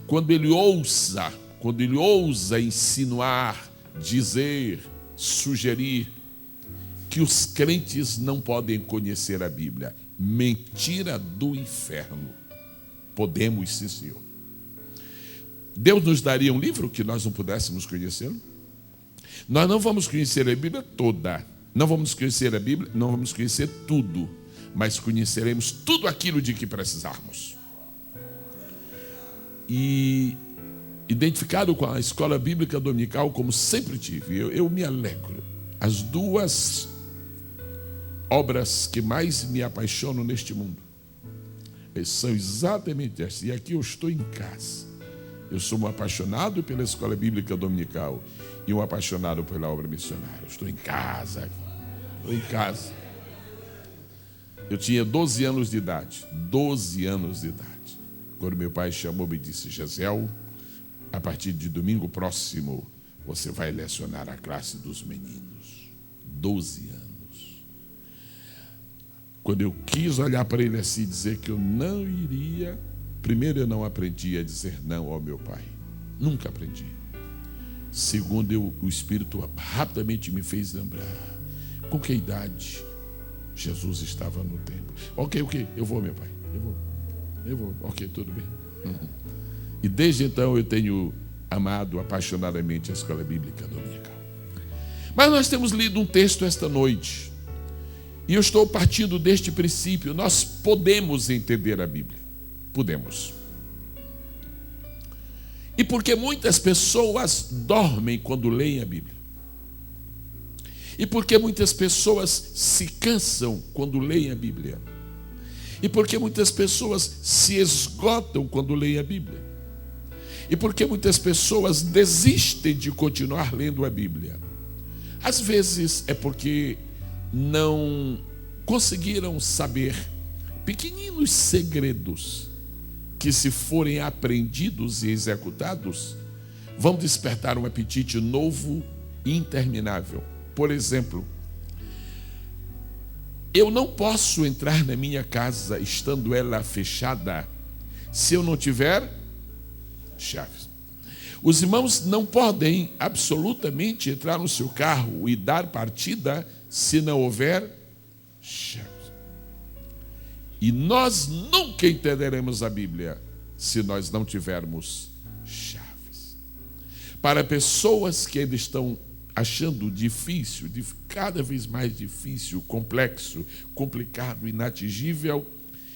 quando ele ousa insinuar, dizer, sugerir que os crentes não podem conhecer a Bíblia. Mentira do inferno. Podemos, sim, Senhor. Deus nos daria um livro que nós não pudéssemos conhecê-lo? Nós não vamos conhecer a Bíblia toda. Não vamos conhecer a Bíblia, não vamos conhecer tudo, mas conheceremos tudo aquilo de que precisarmos. E identificado com a escola bíblica dominical, como sempre tive, eu me alegro. As duas obras que mais me apaixonam neste mundo são exatamente essas. E aqui eu estou em casa. Eu sou um apaixonado pela escola bíblica dominical e um apaixonado pela obra missionária. Eu estou em casa. Estou em casa. Eu tinha 12 anos de idade. 12 anos de idade. Quando meu pai chamou-me e disse: Gesiel, a partir de domingo próximo, você vai lecionar a classe dos meninos. 12 anos. Quando eu quis olhar para ele assim e dizer que eu não iria, primeiro, eu não aprendi a dizer não ao meu pai. Nunca aprendi. Segundo, o Espírito rapidamente me fez lembrar com que idade Jesus estava no templo. Ok, eu vou, meu pai. Eu vou. Ok, tudo bem. E desde então eu tenho amado apaixonadamente a escola bíblica dominical. Mas nós temos lido um texto esta noite. E eu estou partindo deste princípio. Nós podemos entender a Bíblia. Podemos. E porque muitas pessoas dormem quando leem a Bíblia. E porque muitas pessoas se cansam quando leem a Bíblia. E porque muitas pessoas se esgotam quando leem a Bíblia. E porque muitas pessoas desistem de continuar lendo a Bíblia. Às vezes é porque não conseguiram saber pequeninos segredos que, se forem aprendidos e executados, vão despertar um apetite novo e interminável. Por exemplo, eu não posso entrar na minha casa estando ela fechada se eu não tiver chaves. Os irmãos não podem absolutamente entrar no seu carro e dar partida se não houver chaves. E nós nunca entenderemos a Bíblia se nós não tivermos chaves. Para pessoas que ainda estão achando difícil, cada vez mais difícil, complexo, complicado, inatingível,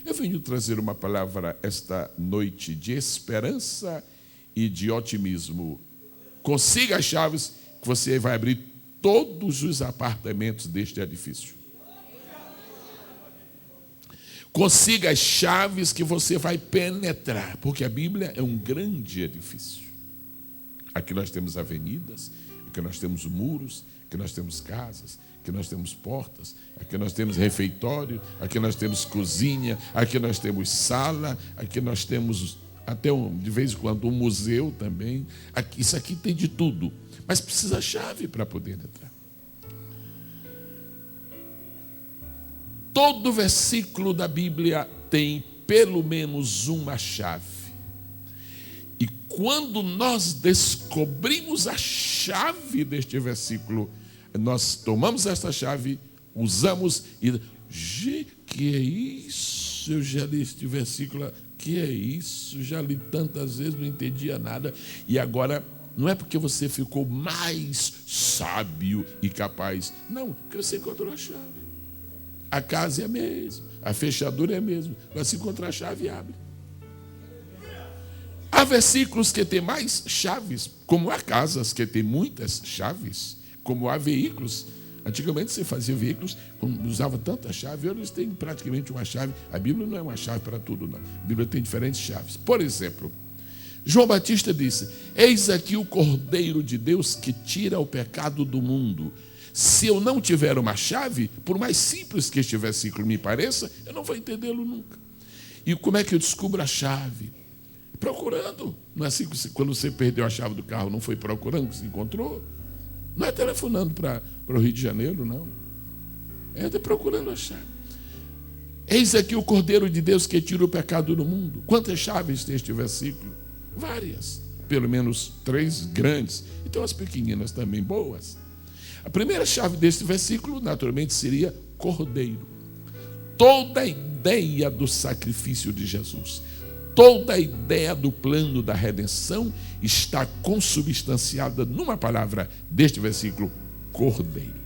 eu venho trazer uma palavra esta noite de esperança e de otimismo. Consiga as chaves que você vai abrir todos os apartamentos deste edifício. Consiga as chaves que você vai penetrar, porque a Bíblia é um grande edifício. Aqui nós temos avenidas, aqui nós temos muros, aqui nós temos casas, aqui nós temos portas, aqui nós temos refeitório, aqui nós temos cozinha, aqui nós temos sala, aqui nós temos até de vez em quando um museu também. Isso aqui tem de tudo, mas precisa chave para poder entrar. Todo versículo da Bíblia tem pelo menos uma chave. E quando nós descobrimos a chave deste versículo, nós tomamos esta chave, usamos e... Que é isso? Eu já li este versículo, que é isso? Já li tantas vezes, não entendia nada. E agora, não é porque você ficou mais sábio e capaz. Não, porque você encontrou a chave. A casa é a mesma, a fechadura é a mesma. Mas se encontrar a chave, abre. Há versículos que têm mais chaves, como há casas que têm muitas chaves, como há veículos. Antigamente você fazia veículos, usava tanta chave, hoje eles têm praticamente uma chave. A Bíblia não é uma chave para tudo, não. A Bíblia tem diferentes chaves. Por exemplo, João Batista disse: eis aqui o Cordeiro de Deus que tira o pecado do mundo. Se eu não tiver uma chave, por mais simples que este versículo me pareça, eu não vou entendê-lo nunca. E como é que eu descubro a chave? Procurando. Não é assim que quando você perdeu a chave do carro, não foi procurando que se encontrou? Não é telefonando para o Rio de Janeiro, não. É procurando a chave. Eis aqui o Cordeiro de Deus que tira o pecado do mundo. Quantas chaves tem este versículo? Várias. Pelo menos 3 grandes. E tem umas pequeninas também boas. A primeira chave deste versículo, naturalmente, seria Cordeiro. Toda a ideia do sacrifício de Jesus, toda a ideia do plano da redenção está consubstanciada numa palavra deste versículo, Cordeiro.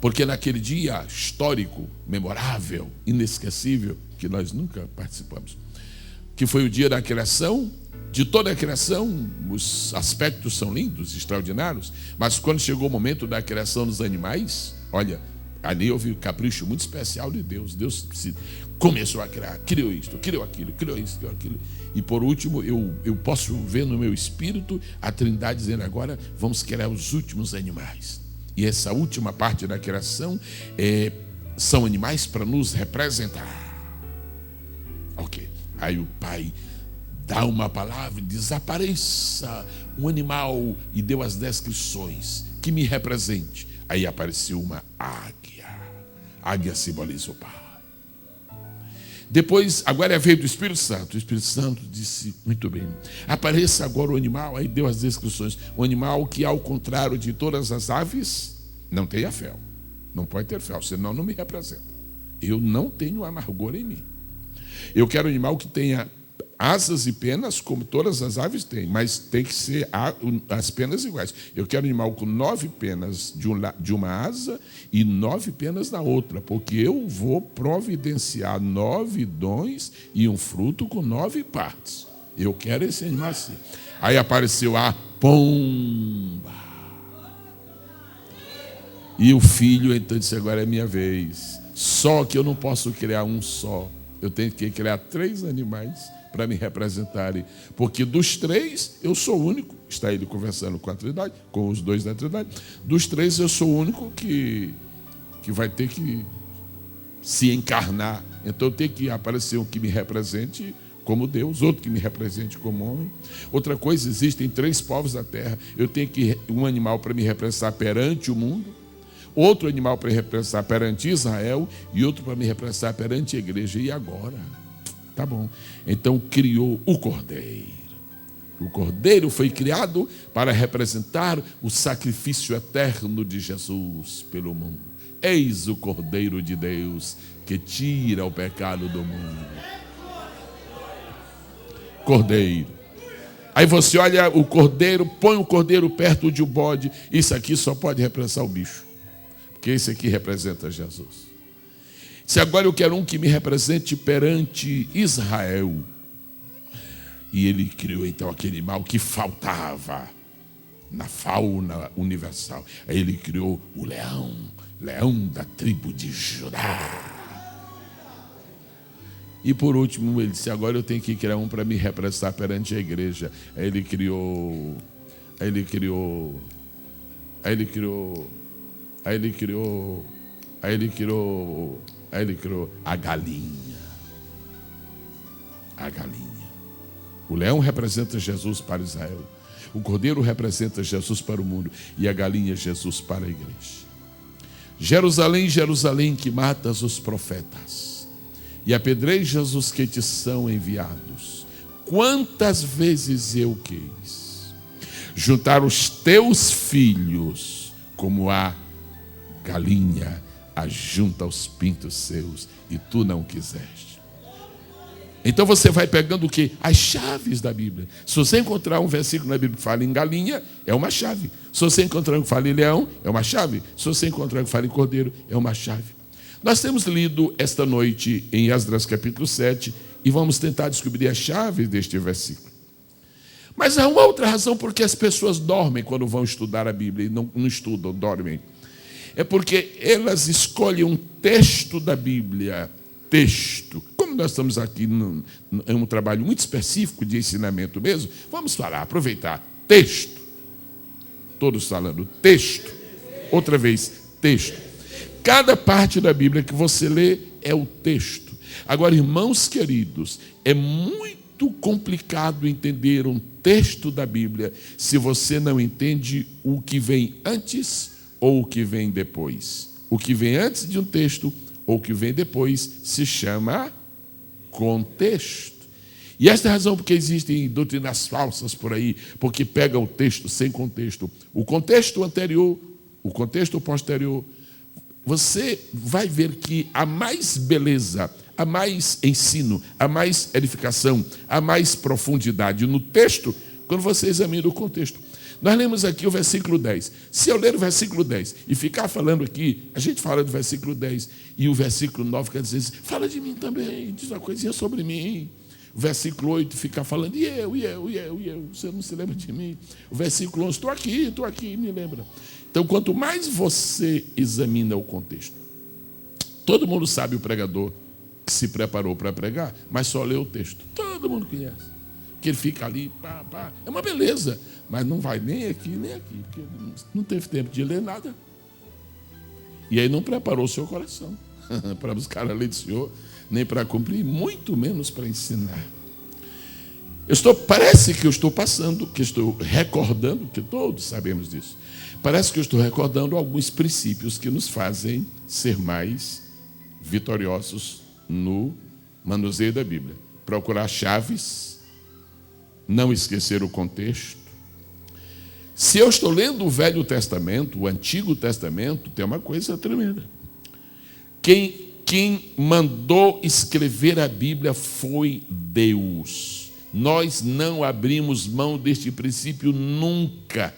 Porque naquele dia histórico, memorável, inesquecível, que nós nunca participamos, que foi o dia da criação, de toda a criação, os aspectos são lindos, extraordinários, mas quando chegou o momento da criação dos animais, olha, ali houve um capricho muito especial de Deus. Deus começou a criar, criou isto, criou aquilo, criou isso, criou aquilo. E por último, eu posso ver no meu espírito a Trindade dizendo: agora vamos criar os últimos animais. E essa última parte da criação são animais para nos representar. Ok. Aí o Pai dá uma palavra e diz: apareça um animal, e deu as descrições que me represente. Aí apareceu uma águia. Águia simboliza o Pai. Depois, agora veio do Espírito Santo. O Espírito Santo disse: muito bem, apareça agora o animal. Aí deu as descrições. O animal que, ao contrário de todas as aves, não tenha fel. Não pode ter fel, senão não me representa. Eu não tenho amargor em mim. Eu quero um animal que tenha asas e penas, como todas as aves têm, mas tem que ser as penas iguais. Eu quero um animal com 9 penas de uma asa e 9 penas na outra, porque eu vou providenciar 9 dons e um fruto com 9 partes. Eu quero esse animal assim. Aí apareceu a pomba. E o filho então disse: agora é minha vez. Só que eu não posso criar um só. Eu tenho que criar 3 animais para me representarem, porque dos 3 eu sou o único. Está ele conversando com a Trindade, com os 2 da Trindade. Dos 3 eu sou o único que vai ter que se encarnar. Então tem que aparecer um que me represente como Deus, outro que me represente como homem. Outra coisa, existem 3 povos da terra. Eu tenho que um animal para me representar perante o mundo, outro animal para me representar perante Israel e outro para me representar perante a igreja. E agora? Tá bom. Então criou o Cordeiro. O cordeiro foi criado para representar o sacrifício eterno de Jesus pelo mundo. Eis o Cordeiro de Deus que tira o pecado do mundo. Cordeiro. Aí você olha o cordeiro, põe o cordeiro perto de um bode. Isso aqui só pode representar o bicho, porque esse aqui representa Jesus. Se agora eu quero um que me represente perante Israel. E ele criou então aquele animal que faltava na fauna universal. Aí ele criou o leão, leão da tribo de Judá. E por último ele disse, agora eu tenho que criar um para me representar perante a igreja. Aí ele criou a galinha. A galinha. O leão representa Jesus para Israel. O cordeiro representa Jesus para o mundo. E a galinha, Jesus para a igreja. Jerusalém, Jerusalém, que matas os profetas e apedrejas os que te são enviados. Quantas vezes eu quis juntar os teus filhos como a galinha ajunta os pintos seus, e tu não quiseste. Então você vai pegando o quê? As chaves da Bíblia. Se você encontrar um versículo na Bíblia que fala em galinha, é uma chave. Se você encontrar um que fala em leão, é uma chave. Se você encontrar um que fala em cordeiro, é uma chave. Nós temos lido esta noite em Esdras capítulo 7 e vamos tentar descobrir as chaves deste versículo. Mas há uma outra razão porque as pessoas dormem quando vão estudar a Bíblia e não estudam, dormem. É porque elas escolhem um texto da Bíblia, texto. Como nós estamos aqui em um trabalho muito específico de ensinamento mesmo, vamos falar, aproveitar, texto. Todos falando, texto. Outra vez, texto. Cada parte da Bíblia que você lê é o texto. Agora, irmãos queridos, é muito complicado entender um texto da Bíblia se você não entende o que vem antes ou o que vem depois. O que vem antes de um texto ou o que vem depois se chama contexto. E esta é a razão porque existem doutrinas falsas por aí, porque pega o texto sem contexto. O contexto anterior, o contexto posterior. Você vai ver que há mais beleza, há mais ensino, há mais edificação, há mais profundidade no texto quando você examina o contexto. Nós lemos aqui o versículo 10. Se eu ler o versículo 10 e ficar falando aqui, a gente fala do versículo 10 e o versículo 9 quer dizer, fala de mim também, diz uma coisinha sobre mim. O versículo 8 fica falando, e eu, você não se lembra de mim. O versículo 11, estou aqui, me lembra. Então, quanto mais você examina o contexto, todo mundo sabe o pregador que se preparou para pregar, mas só lê o texto. Todo mundo conhece. Que ele fica ali, é uma beleza, mas não vai nem aqui, porque não teve tempo de ler nada. E aí não preparou o seu coração para buscar a lei do Senhor, nem para cumprir, muito menos para ensinar. Parece que eu estou passando, que estou recordando, que todos sabemos disso. Parece que eu estou recordando alguns princípios que nos fazem ser mais vitoriosos no manuseio da Bíblia. Procurar chaves, não esquecer o contexto. Se eu estou lendo o Velho Testamento, o Antigo Testamento, tem uma coisa tremenda. Quem mandou escrever a Bíblia foi Deus. Nós não abrimos mão deste princípio nunca.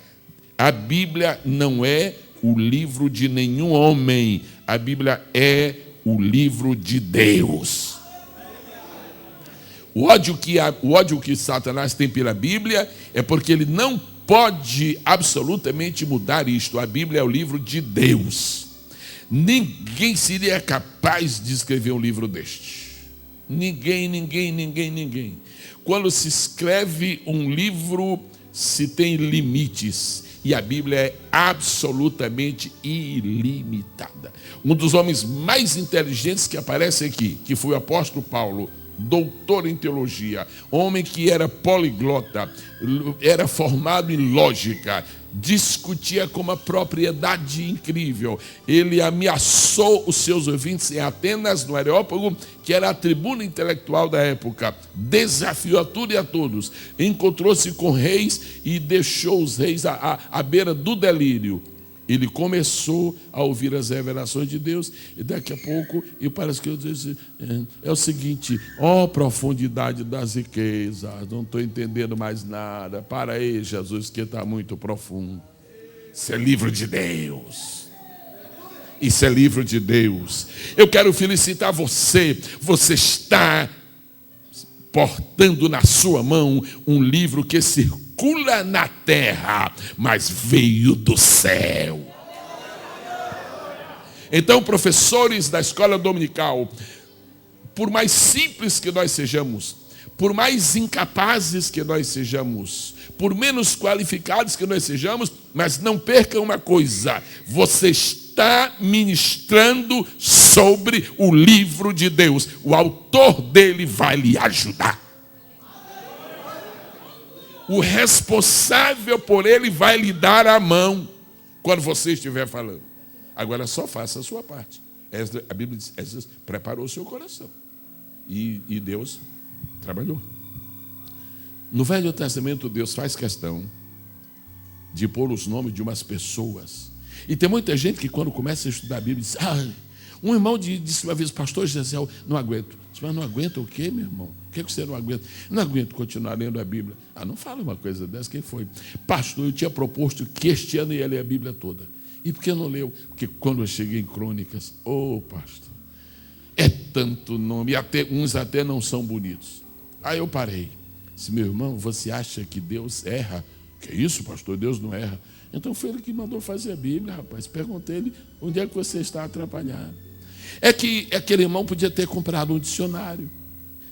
A Bíblia não é o livro de nenhum homem. A Bíblia é o livro de Deus. O ódio que Satanás tem pela Bíblia é porque ele não pode absolutamente mudar isto. A Bíblia é o livro de Deus. Ninguém seria capaz de escrever um livro deste. Ninguém. Quando se escreve um livro, se tem limites. E a Bíblia é absolutamente ilimitada. Um dos homens mais inteligentes que aparece aqui, que foi o apóstolo Paulo, doutor em teologia, homem que era poliglota, era formado em lógica, discutia com uma propriedade incrível. Ele ameaçou os seus ouvintes em Atenas, no Areópago, que era a tribuna intelectual da época. Desafiou a tudo e a todos. Encontrou-se com reis e deixou os reis à beira do delírio. Ele começou a ouvir as revelações de Deus e daqui a pouco, e parece que eu disse, é o seguinte: ó profundidade das riquezas, não estou entendendo mais nada. Para aí, Jesus, que está muito profundo. Isso é livro de Deus. Isso é livro de Deus. Eu quero felicitar você. Você está portando na sua mão um livro que circula na terra, mas veio do céu. Então, professores da escola dominical, por mais simples que nós sejamos, por mais incapazes que nós sejamos, por menos qualificados que nós sejamos, mas não percam uma coisa: você está ministrando sobre o livro de Deus. O autor dele vai lhe ajudar. O responsável por ele vai lhe dar a mão quando você estiver falando. Agora só faça a sua parte. A Bíblia diz: Esdras preparou o seu coração. E Deus trabalhou. No Velho Testamento, Deus faz questão de pôr os nomes de umas pessoas. E tem muita gente que quando começa a estudar a Bíblia diz: um irmão disse uma vez: pastor Gisele, não aguento. Mas não aguenta o quê, meu irmão? O que você não aguenta? Não aguento continuar lendo a Bíblia. Não fala uma coisa dessa. Quem foi? Pastor, eu tinha proposto que este ano ia ler a Bíblia toda. E por que não leu? Porque quando eu cheguei em Crônicas, pastor, é tanto nome, e uns até não são bonitos. Aí eu parei. Disse: meu irmão, você acha que Deus erra? Que isso, pastor? Deus não erra. Então foi ele que mandou fazer a Bíblia, rapaz. Perguntei ele: onde é que você está atrapalhado? É que aquele irmão podia ter comprado um dicionário.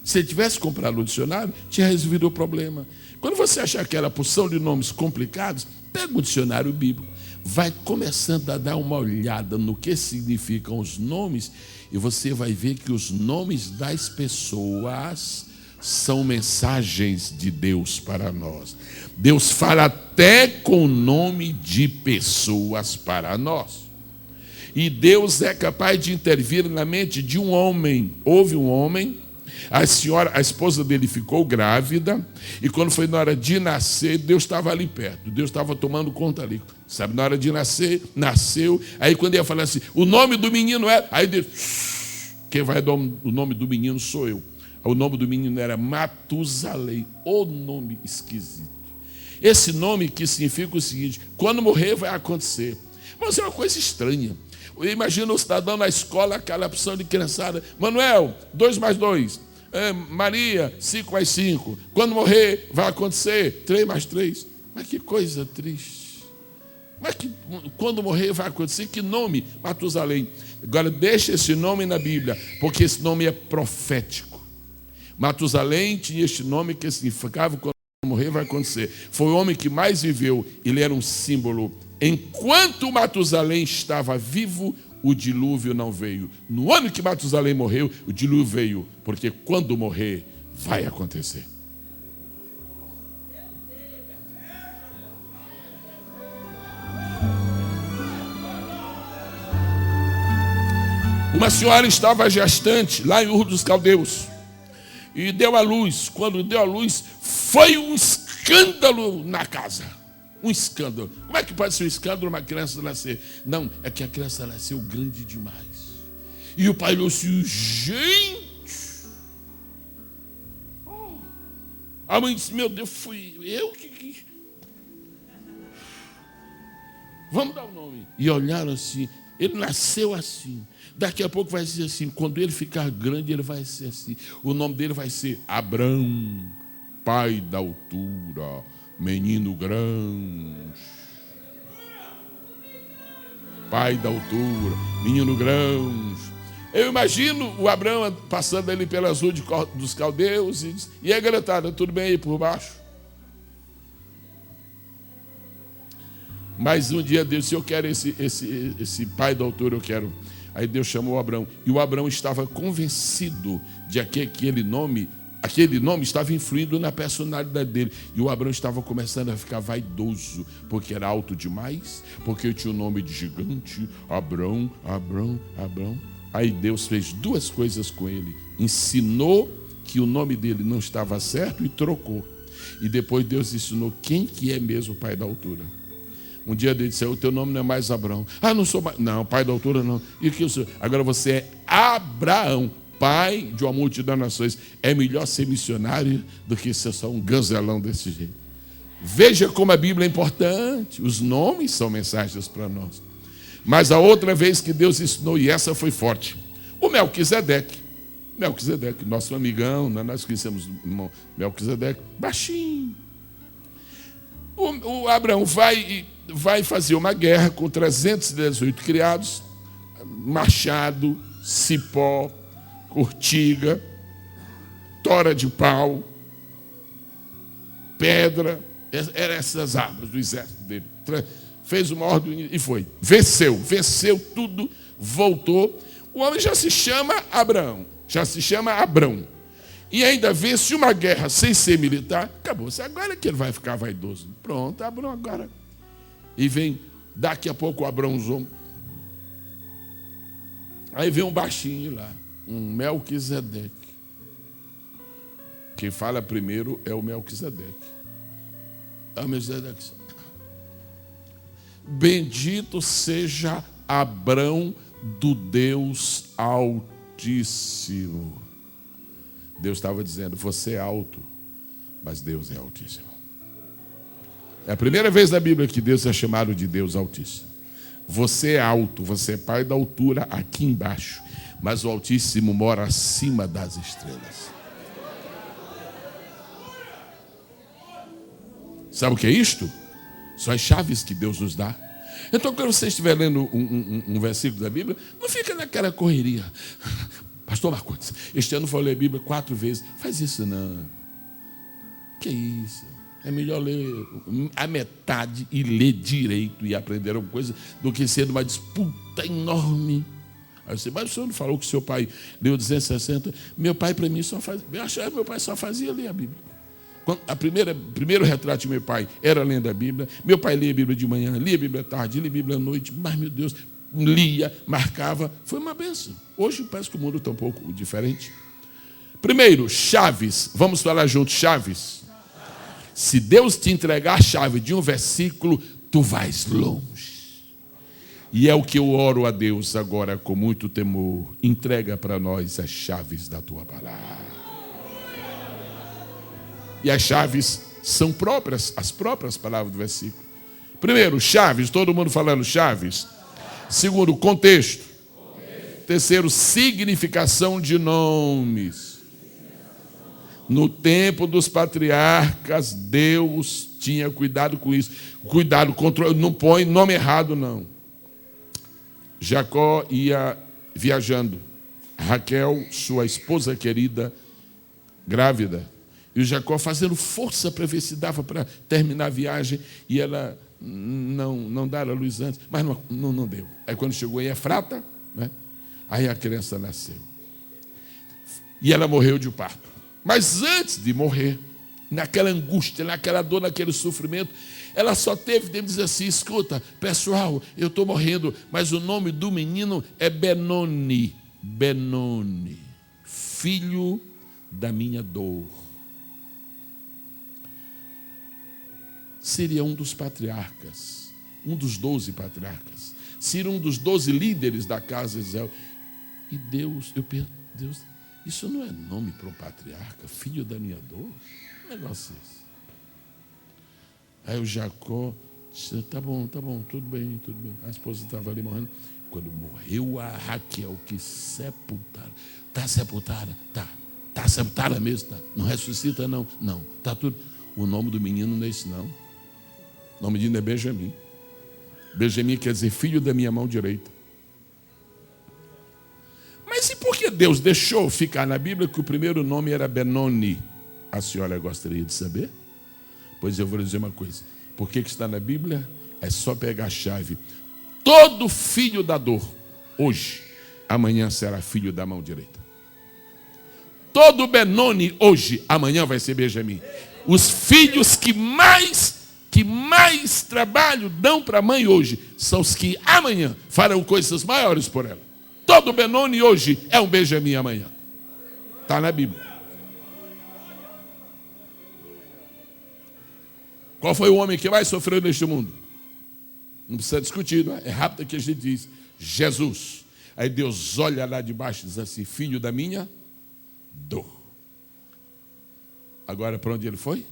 Se ele tivesse comprado um dicionário, tinha resolvido o problema. Quando você achar aquela porção de nomes complicados, pega um dicionário bíblico, vai começando a dar uma olhada no que significam os nomes, e você vai ver que os nomes das pessoas são mensagens de Deus para nós. Deus fala até com o nome de pessoas para nós. E Deus é capaz de intervir na mente de um homem. Houve um homem, a esposa dele ficou grávida, e quando foi na hora de nascer, Deus estava ali perto, Deus estava tomando conta ali. Sabe, na hora de nascer, nasceu. Aí quando ia falar assim, o nome do menino é... Aí Deus, quem vai dar o nome do menino sou eu. O nome do menino era Matusalém. O nome esquisito. Esse nome que significa o seguinte: quando morrer vai acontecer. Mas é uma coisa estranha. Imagina o cidadão na escola, aquela opção de criançada: Manuel, 2 mais 2. Maria, 5 mais 5. Quando morrer vai acontecer 3 mais 3. Mas que coisa triste. Mas que, quando morrer vai acontecer, que nome? Matusalém. Agora deixa esse nome na Bíblia, porque esse nome é profético. Matusalém tinha este nome que significava quando morrer vai acontecer. Foi o homem que mais viveu. Ele era um símbolo. Enquanto Matusalém estava vivo, o dilúvio não veio. No ano que Matusalém morreu, o dilúvio veio, porque quando morrer vai acontecer. Uma senhora estava gestante lá em Ur dos Caldeus e deu à luz. Quando deu à luz, foi um escândalo na casa. Um escândalo. Como é que pode ser um escândalo uma criança nascer? Não, é que a criança nasceu grande demais. E o pai olhou assim: gente! A mãe disse: meu Deus, fui eu que... Vamos dar o nome. E olharam assim, ele nasceu assim. Daqui a pouco vai ser assim. Quando ele ficar grande, ele vai ser assim. O nome dele vai ser Abrão, pai da altura, menino grande. Pai da altura, menino grande. Eu imagino o Abrão passando ali pelas ruas dos caldeus e diz: e aí, garotada, tudo bem aí por baixo? Mas um dia Deus disse: eu quero esse pai da altura, eu quero. Aí Deus chamou Abraão. E o Abraão estava convencido de que aquele nome estava influindo na personalidade dele. E o Abraão estava começando a ficar vaidoso, porque era alto demais, porque tinha o nome de gigante, Abraão. Aí Deus fez duas coisas com ele. Ensinou que o nome dele não estava certo e trocou. E depois Deus ensinou quem que é mesmo o pai da altura. Um dia Deus disse: o teu nome não é mais Abraão. Não sou mais. Não, pai da altura não. E o que o senhor? Agora você é Abraão, pai de uma multidão de nações. É melhor ser missionário do que ser só um ganzelão desse jeito. Veja como a Bíblia é importante. Os nomes são mensagens para nós. Mas a outra vez que Deus ensinou, e essa foi forte, o Melquisedeque, nosso amigão, nós conhecemos o irmão Melquisedeque, baixinho. O Abraão vai fazer uma guerra com 318 criados, machado, cipó, urtiga, tora de pau, pedra, eram essas armas do exército dele. Fez uma ordem e foi. Venceu tudo, voltou. O homem já se chama Abraão, Abrão. E ainda vence uma guerra sem ser militar. Acabou. Agora que ele vai ficar vaidoso. Pronto, Abrão agora. E vem, daqui a pouco o Abrãozão. Aí vem um baixinho lá, um Melquisedeque. Quem fala primeiro é o Melquisedeque. Bendito seja Abrão do Deus Altíssimo. Deus estava dizendo: você é alto, mas Deus é Altíssimo. É a primeira vez na Bíblia que Deus é chamado de Deus Altíssimo. Você é alto, você é pai da altura aqui embaixo, mas o Altíssimo mora acima das estrelas. Sabe o que é isto? São as chaves que Deus nos dá. Então, quando você estiver lendo um versículo da Bíblia, não fica naquela correria. Pastor Marcondes, este ano vou ler a Bíblia 4 vezes. Faz isso não. Que isso? É melhor ler a metade e ler direito e aprender alguma coisa do que ser uma disputa enorme. Aí você, mas o senhor não falou que seu pai leu 260? Meu pai, para mim, só fazia. Eu achava que meu pai só fazia ler a Bíblia. Primeiro retrato de meu pai era lendo a Bíblia. Meu pai lia a Bíblia de manhã, lia a Bíblia à tarde, lia a Bíblia à noite. Mas, meu Deus, lia, marcava. Foi uma bênção. Hoje parece que o mundo está um pouco diferente. Primeiro, chaves. Vamos falar juntos, chaves. Se Deus te entregar a chave de um versículo, tu vais longe. E é o que eu oro a Deus agora com muito temor. Entrega para nós as chaves da tua palavra. E as chaves são próprias, as próprias palavras do versículo. Primeiro, chaves, todo mundo falando chaves. Segundo, contexto. Terceiro, significação de nomes. No tempo dos patriarcas, Deus tinha cuidado com isso. Cuidado, controle, não põe nome errado, não. Jacó ia viajando. Raquel, sua esposa querida, grávida. E o Jacó fazendo força para ver se dava para terminar a viagem. E ela não dar a luz antes. Mas não deu. Aí quando chegou em Efrata, né, aí a criança nasceu. E ela morreu de parto. Mas antes de morrer, naquela angústia, naquela dor, naquele sofrimento, ela só teve de dizer assim: escuta, pessoal, eu estou morrendo, mas o nome do menino é Benoni. Benoni, filho da minha dor. Seria um dos patriarcas, um dos 12 patriarcas. Seria um dos 12 líderes da casa de Israel. E Deus, eu penso, Deus, isso não é nome para um patriarca, filho da minha dor? Que negócio é esse? Aí o Jacó disse: tá bom, tudo bem. A esposa estava ali morrendo. Quando morreu a Raquel, que sepultaram. Está sepultada? Está sepultada mesmo? Tá. Não ressuscita, não? Não. Está tudo. O nome do menino não é esse, não. O nome do menino é Benjamim. Benjamim quer dizer filho da minha mão direita. Mas e por que Deus deixou ficar na Bíblia que o primeiro nome era Benoni? A senhora gostaria de saber? Pois eu vou lhe dizer uma coisa. Por que está na Bíblia? É só pegar a chave. Todo filho da dor, hoje, amanhã será filho da mão direita. Todo Benoni hoje, amanhã vai ser Benjamim. Os filhos que mais trabalho dão para a mãe hoje são os que amanhã farão coisas maiores por ela. Todo Benoni hoje é um Benjamim amanhã. Está na Bíblia. Qual foi o homem que mais sofreu neste mundo? Não precisa discutir, não é? É rápido que a gente diz: Jesus. Aí Deus olha lá de baixo e diz assim: filho da minha dor. Agora, para onde ele foi?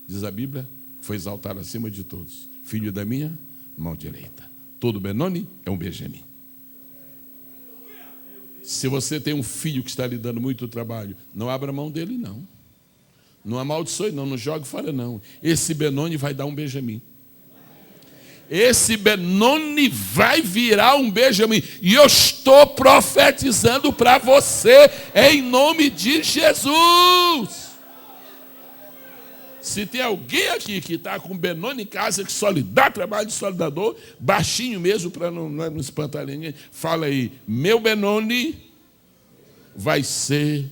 Diz a Bíblia: foi exaltado acima de todos. Filho da minha mão direita. Todo Benoni é um Benjamim. Se você tem um filho que está lhe dando muito trabalho, não abra mão dele, não. Não amaldiçoe, não jogue fora, não. Esse Benoni vai dar um Benjamim. Esse Benoni vai virar um Benjamim. E eu estou profetizando para você em nome de Jesus. Se tem alguém aqui que está com Benoni em casa, que só lhe dá trabalho, só lhe dá dor, baixinho mesmo, para não espantar ninguém, fala aí: meu Benoni vai ser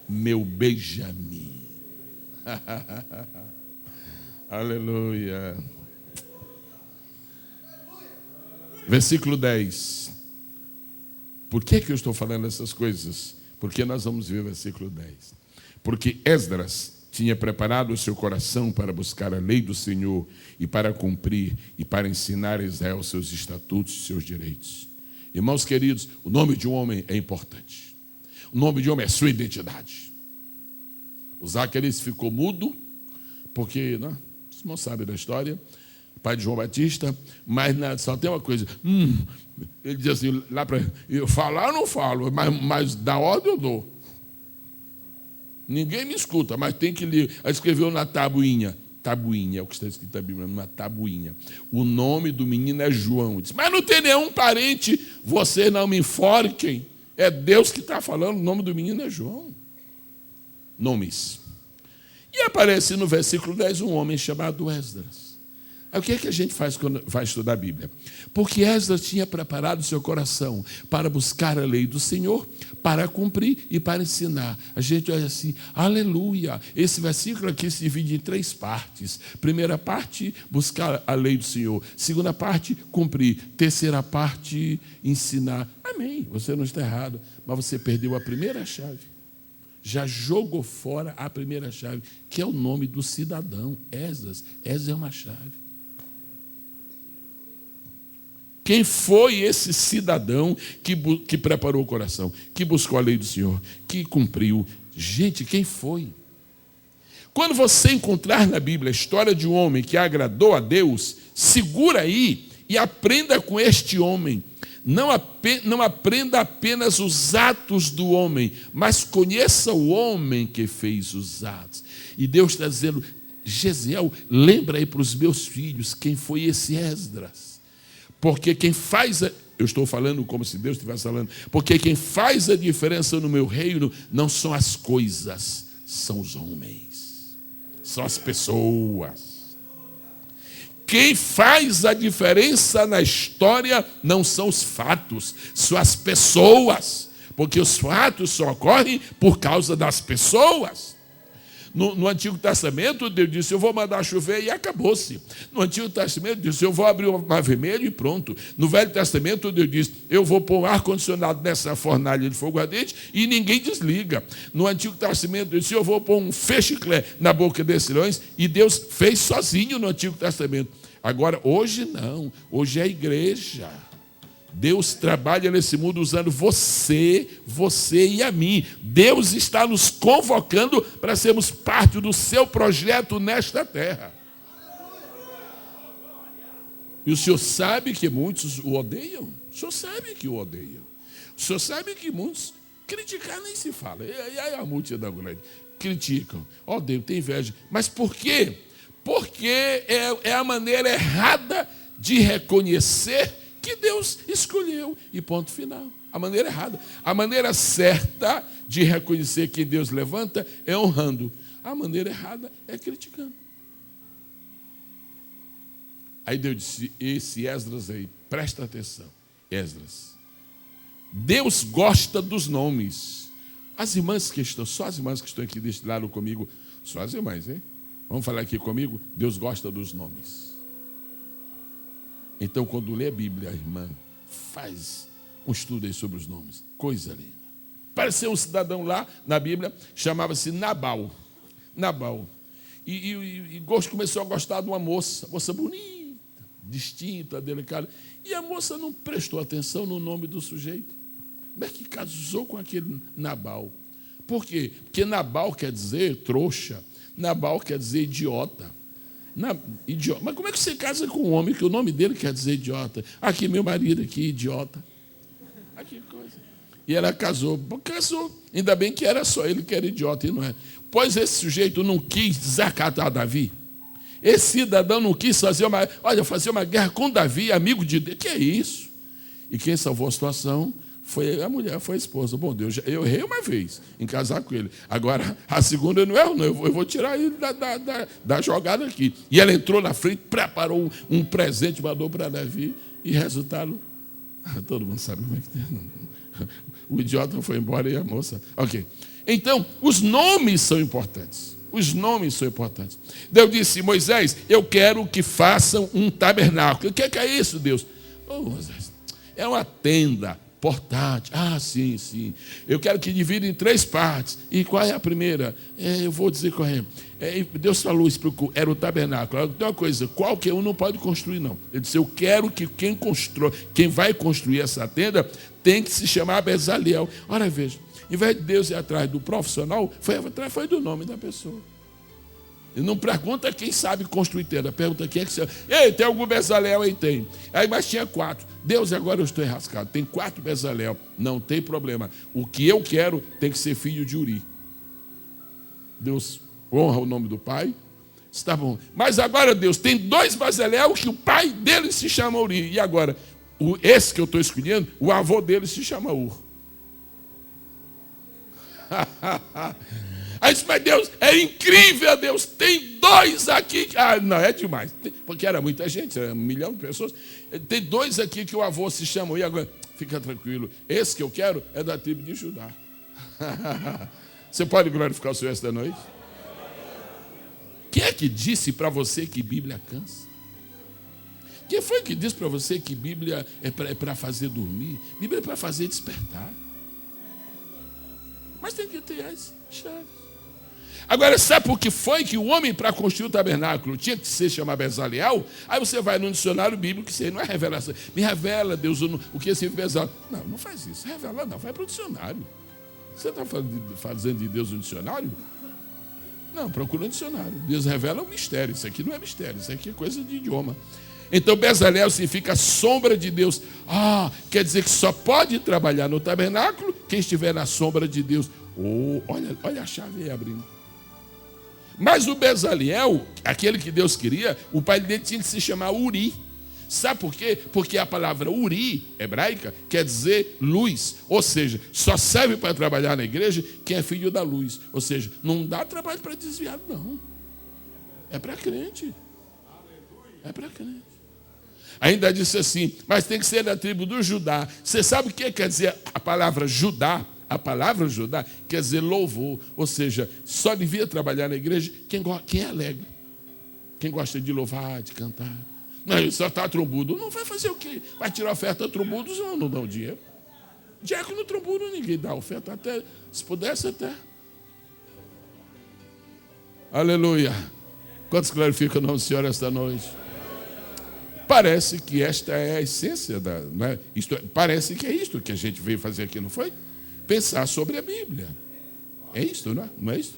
meu Benjamim. Aleluia. Versículo 10. Por que eu estou falando essas coisas? Porque nós vamos ver o versículo 10. Porque Esdras tinha preparado o seu coração para buscar a lei do Senhor e para cumprir e para ensinar a Israel seus estatutos e seus direitos. Irmãos queridos, o nome de um homem é importante. O nome de um homem é sua identidade. O Zacarias ficou mudo, porque, né, vocês não sabem da história, pai de João Batista, mas só tem uma coisa. Ele diz assim, lá para eu falar eu não falo, mas da ordem eu dou. Ninguém me escuta, mas tem que ler. Aí escreveu na tabuinha. Tabuinha, é o que está escrito na Bíblia, numa tabuinha. O nome do menino é João. Diz, mas não tem nenhum parente, vocês não me enforquem. É Deus que está falando, o nome do menino é João. Nomes. E aparece no versículo 10 um homem chamado Esdras. Aí o que é que a gente faz quando vai estudar a Bíblia? Porque Esdras tinha preparado seu coração para buscar a lei do Senhor, para cumprir e para ensinar. A gente olha assim, aleluia. Esse versículo aqui se divide em 3 partes. Primeira parte, buscar a lei do Senhor. Segunda parte, cumprir. Terceira parte, ensinar. Amém, você não está errado, mas você perdeu a primeira chave. Já jogou fora a primeira chave, que é o nome do cidadão, Esdras. Esdras é uma chave. Quem foi esse cidadão que preparou o coração, que buscou a lei do Senhor, que cumpriu? Gente, quem foi? Quando você encontrar na Bíblia a história de um homem que agradou a Deus, segura aí e aprenda com este homem. Não aprenda apenas os atos do homem, mas conheça o homem que fez os atos. E Deus está dizendo, Gesiel, lembra aí para os meus filhos quem foi esse Esdras. Porque quem faz, eu estou falando como se Deus estivesse falando, porque quem faz a diferença no meu reino não são as coisas, são os homens, são as pessoas. Quem faz a diferença na história não são os fatos, são as pessoas, porque os fatos só ocorrem por causa das pessoas. No Antigo Testamento, Deus disse, eu vou mandar chover e acabou-se. No Antigo Testamento, Deus disse, eu vou abrir o mar vermelho e pronto. No Velho Testamento, Deus disse, eu vou pôr um ar-condicionado nessa fornalha de fogo ardente e ninguém desliga. No Antigo Testamento, Deus disse, eu vou pôr um feixe-clé na boca desses leões e Deus fez sozinho no Antigo Testamento. Agora, hoje não. Hoje é a igreja. Deus trabalha nesse mundo usando você e a mim. Deus está nos convocando para sermos parte do seu projeto nesta terra. E o senhor sabe que muitos o odeiam? O senhor sabe que o odeiam. O senhor sabe que muitos criticar nem se fala. E aí a multidão grande criticam, odeiam, tem inveja. Mas por quê? Porque é a maneira errada de reconhecer que Deus escolheu, e ponto final. A maneira errada. A maneira certa de reconhecer que Deus levanta é honrando. A maneira errada é criticando. Aí Deus disse, esse Esdras aí, presta atenção. Esdras, Deus gosta dos nomes. As irmãs que estão, só as irmãs que estão aqui deste lado comigo, só as irmãs, hein? Vamos falar aqui comigo? Deus gosta dos nomes. Então, quando lê a Bíblia, a irmã faz um estudo aí sobre os nomes. Coisa linda. Apareceu um cidadão lá na Bíblia, chamava-se Nabal. Nabal. E começou a gostar de uma moça bonita, distinta, delicada. E a moça não prestou atenção no nome do sujeito. Como é que casou com aquele Nabal? Por quê? Porque Nabal quer dizer trouxa. Nabal quer dizer idiota. Idiota. Mas como é que você casa com um homem que o nome dele quer dizer idiota? Aqui, meu marido aqui, idiota. Que coisa. E ela casou. Ainda bem que era só ele que era idiota e não é. Pois esse sujeito não quis desacatar Davi. Esse cidadão não quis fazer uma guerra com Davi, amigo de Deus. Que é isso? E quem salvou a situação foi a mulher, foi a esposa. Bom, Deus, eu errei uma vez em casar com ele. Agora, a segunda eu não erro, não. Eu vou tirar ele da jogada aqui. E ela entrou na frente, preparou um presente, mandou para Davi. E resultado, todo mundo sabe como é que tem. O idiota foi embora e a moça... Ok. Então, os nomes são importantes. Os nomes são importantes. Deus disse, Moisés, eu quero que façam um tabernáculo. O que é isso, Deus? Moisés, é uma tenda portátil. Sim. Eu quero que divida em 3 partes. E qual é a primeira? Eu vou dizer qual é. Deus falou, explicou, era o tabernáculo. Tem uma coisa, qualquer um não pode construir, não. Ele disse, eu quero que quem vai construir essa tenda tem que se chamar Bezaleel. Ora, veja, em vez de Deus ir atrás do profissional, foi do nome da pessoa. Ele não pergunta quem sabe construir tenda, pergunta quem é que você... Ei, tem algum Bezaleel aí? Tem. Aí, mas tinha 4. Deus, agora eu estou enrascado. Tem 4 Bezaleel. Não tem problema. O que eu quero tem que ser filho de Uri. Deus honra o nome do pai. Está bom. Mas agora, Deus, tem 2 Bezaleel que o pai dele se chama Uri. E agora, esse que eu estou escolhendo, o avô dele se chama Ur. Aí disse, mas Deus, é incrível, Deus, tem 2 aqui. Não, é demais. Porque era muita gente, era 1 milhão de pessoas. Tem 2 aqui que o avô se chama. E agora, fica tranquilo, esse que eu quero é da tribo de Judá. Você pode glorificar o Senhor esta noite? Quem é que disse para você que Bíblia cansa? Quem foi que disse para você que Bíblia é para fazer dormir? Bíblia é para fazer despertar. Mas tem que ter as chaves. Agora, sabe por que foi que o homem, para construir o tabernáculo, tinha que se chamar Bezaleel? Aí você vai no dicionário bíblico, que isso aí não é revelação. Me revela, Deus, o que é esse Bezaleel. Não faz isso. Revela não, vai para o dicionário. Você está fazendo de Deus um dicionário? Não, procura um dicionário. Deus revela um mistério. Isso aqui não é mistério, isso aqui é coisa de idioma. Então, Bezaleel significa sombra de Deus. Quer dizer que só pode trabalhar no tabernáculo quem estiver na sombra de Deus. Olha a chave aí abrindo. Mas o Bezaleel, aquele que Deus queria, o pai dele tinha que se chamar Uri. Sabe por quê? Porque a palavra Uri, hebraica, quer dizer luz. Ou seja, só serve para trabalhar na igreja quem é filho da luz. Ou seja, não dá trabalho para desviado, não. É para crente. É para crente. Ainda disse assim, mas tem que ser da tribo do Judá. Você sabe o que quer dizer a palavra Judá? A palavra Judá quer dizer louvor. Ou seja, só devia trabalhar na igreja quem é alegre. Quem gosta de louvar, de cantar. Não, só está trombudo. Não vai fazer o quê? Vai tirar oferta a trombudos? Não dão dinheiro. Diácono trombudo, ninguém dá oferta. Até, se pudesse até. Aleluia. Quantos glorificam o nome do Senhor esta noite? Parece que esta é a essência da... Né? Parece que é isto que a gente veio fazer aqui, não foi? Pensar sobre a Bíblia. É isto, não é? Não é isto?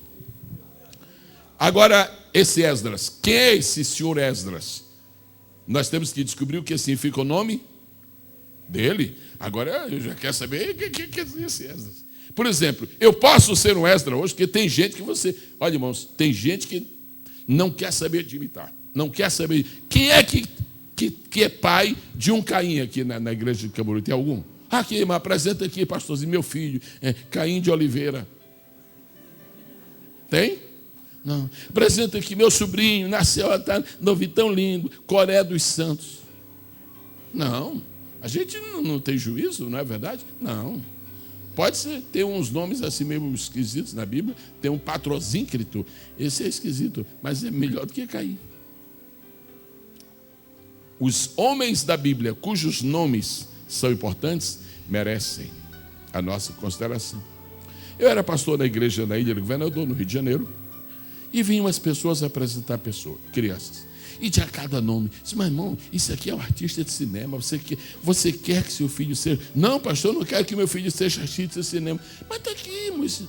Agora, esse Esdras. Quem é esse senhor Esdras? Nós temos que descobrir o que significa o nome dele. Agora, eu já quero saber o que é esse Esdras. Por exemplo, eu posso ser um Esdras hoje, porque tem gente que você... Olha, irmãos, tem gente que não quer saber de imitar. Não quer saber... Quem é que é pai de um Caim aqui na igreja de Camboriú? Tem algum? Aqui, mas apresenta aqui, pastorzinho, meu filho, Caim de Oliveira. Tem? Não. Apresenta aqui, meu sobrinho, nasceu, está novinho, tão lindo, Coré dos Santos. Não. A gente não tem juízo, não é verdade? Não. Pode ser, ter uns nomes assim meio esquisitos na Bíblia. Tem um patrozíncrito. Esse é esquisito, mas é melhor do que Caim. Os homens da Bíblia, cujos nomes são importantes, merecem a nossa consideração. Eu era pastor na igreja na Ilha do Governador, no Rio de Janeiro, e vinham as pessoas apresentar crianças. E tinha cada nome. Disse, mas irmão, isso aqui é um artista de cinema. Você quer que seu filho seja... Não, pastor, eu não quero que meu filho seja artista de cinema. Mas está aqui, moço.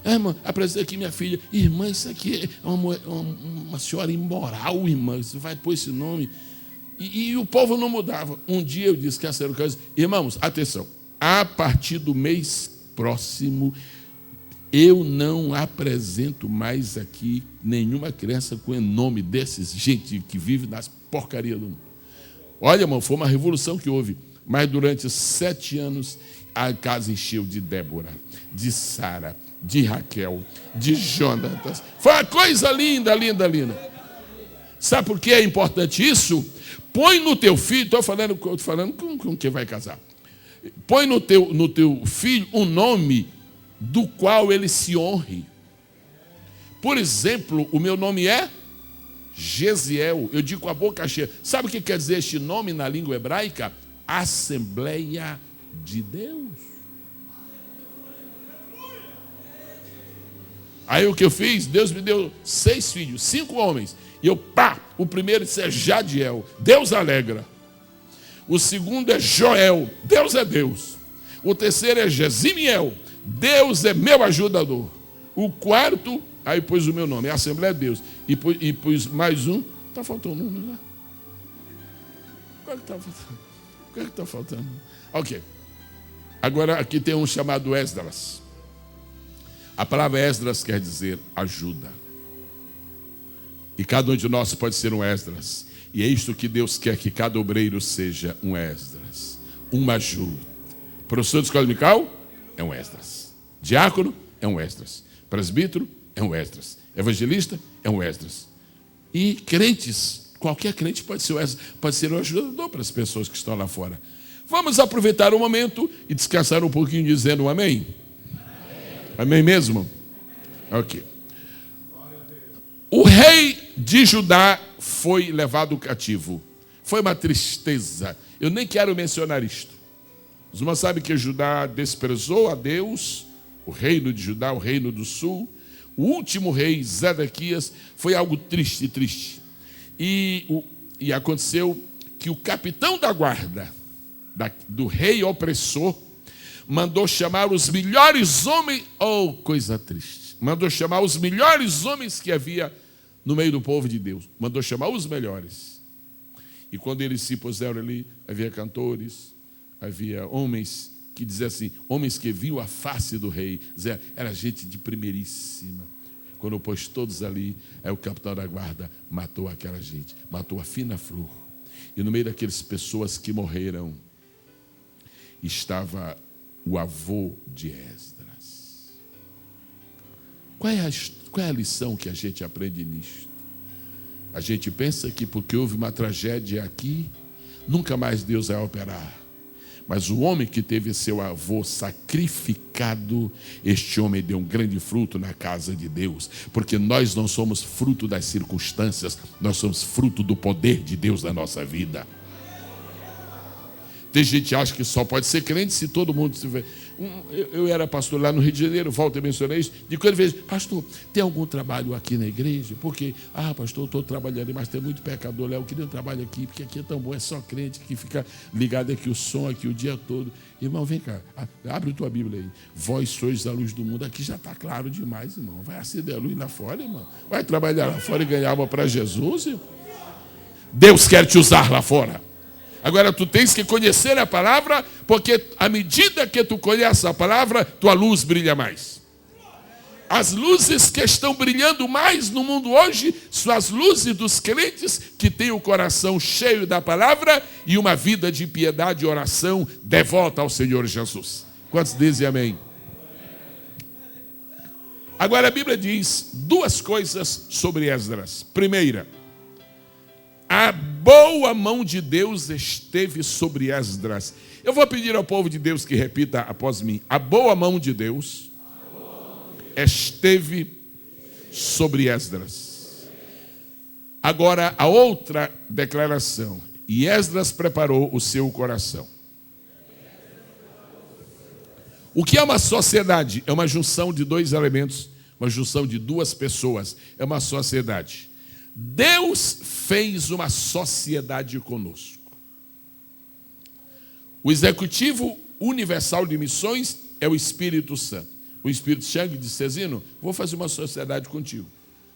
Irmã, apresenta aqui minha filha. Irmã, isso aqui é uma senhora imoral, irmã. Você vai pôr esse nome. E o povo não mudava. Um dia eu disse que essa era o caso. Irmãos, atenção. A partir do mês próximo, eu não apresento mais aqui nenhuma criança com o nome desses gente que vive nas porcarias do mundo. Olha, irmão, foi uma revolução que houve. Mas durante 7 anos, a casa encheu de Débora, de Sara, de Raquel, de Jonatas. Foi uma coisa linda, linda, linda. Sabe por que é importante isso? Põe no teu filho, estou falando com quem vai casar. Põe no teu filho um nome do qual ele se honre. Por exemplo, o meu nome é Gesiel. Eu digo com a boca cheia. Sabe o que quer dizer este nome na língua hebraica? Assembleia de Deus. Aí o que eu fiz? Deus me deu 6 filhos, 5 homens. E eu, o primeiro é Jadiel. Deus alegra. O segundo é Joel. Deus é Deus. O terceiro é Gesimiel. Deus é meu ajudador. O quarto, aí pôs o meu nome, é Assembleia de Deus. E pôs mais um. Está faltando um, não é? Qual é que está faltando? Qual é que está faltando? Ok. Agora aqui tem um chamado Esdras. A palavra Esdras quer dizer ajuda. E cada um de nós pode ser um Esdras. E é isto que Deus quer, que cada obreiro seja um Esdras. Uma ajuda. Professor de escola dominical? É um Esdras. Diácono? É um Esdras. Presbítero? É um Esdras. Evangelista? É um Esdras. E crentes, qualquer crente pode ser um Esdras, pode ser um ajudador para as pessoas que estão lá fora. Vamos aproveitar o momento e descansar um pouquinho dizendo um amém? Amém mesmo? Ok. O rei de Judá foi levado cativo. Foi uma tristeza. Eu nem quero mencionar isto. Os irmãos sabem que Judá desprezou a Deus, o reino de Judá, o reino do sul. O último rei, Zedequias, foi algo triste, triste. E aconteceu que o capitão da guarda do rei opressor mandou chamar os melhores homens, oh, coisa triste, mandou chamar os melhores homens que havia no meio do povo de Deus, mandou chamar os melhores. E quando eles se puseram ali, havia cantores, havia homens que diziam assim, homens que viam a face do rei, dizia, era gente de primeiríssima. Quando pôs todos ali, aí o capitão da guarda matou aquela gente, matou a fina flor. E no meio daquelas pessoas que morreram, estava o avô de Esdras. Qual é a lição que a gente aprende nisto? A gente pensa que porque houve uma tragédia aqui, nunca mais Deus vai operar. Mas o homem que teve seu avô sacrificado, este homem deu um grande fruto na casa de Deus. Porque nós não somos fruto das circunstâncias, nós somos fruto do poder de Deus na nossa vida. Tem gente que acha que só pode ser crente se todo mundo estiver. Eu era pastor lá no Rio de Janeiro, volto a mencionar isso. De quando vez, pastor, tem algum trabalho aqui na igreja? Porque, pastor, eu estou trabalhando, mas tem muito pecador lá. Eu queria um trabalho aqui, porque aqui é tão bom, é só crente que fica ligado aqui o som aqui o dia todo. Irmão, vem cá, abre tua Bíblia aí. Vós sois a luz do mundo. Aqui já está claro demais, irmão. Vai acender a luz lá fora, irmão. Vai trabalhar lá fora e ganhar alma para Jesus, irmão. Deus quer te usar lá fora. Agora tu tens que conhecer a palavra, porque à medida que tu conheces a palavra, tua luz brilha mais. As luzes que estão brilhando mais no mundo hoje são as luzes dos crentes que têm o coração cheio da palavra e uma vida de piedade e oração devota ao Senhor Jesus. Quantos dizem amém? Agora a Bíblia diz 2 coisas sobre Esdras. Primeira, a boa mão de Deus esteve sobre Esdras. Eu vou pedir ao povo de Deus que repita após mim. A boa mão de Deus esteve sobre Esdras. Agora, a outra declaração. E Esdras preparou o seu coração. O que é uma sociedade? É uma junção de dois elementos, uma junção de duas pessoas. É uma sociedade. Deus fez uma sociedade conosco. O executivo universal de missões é o Espírito Santo. O Espírito Santo disse, Cezino, vou fazer uma sociedade contigo.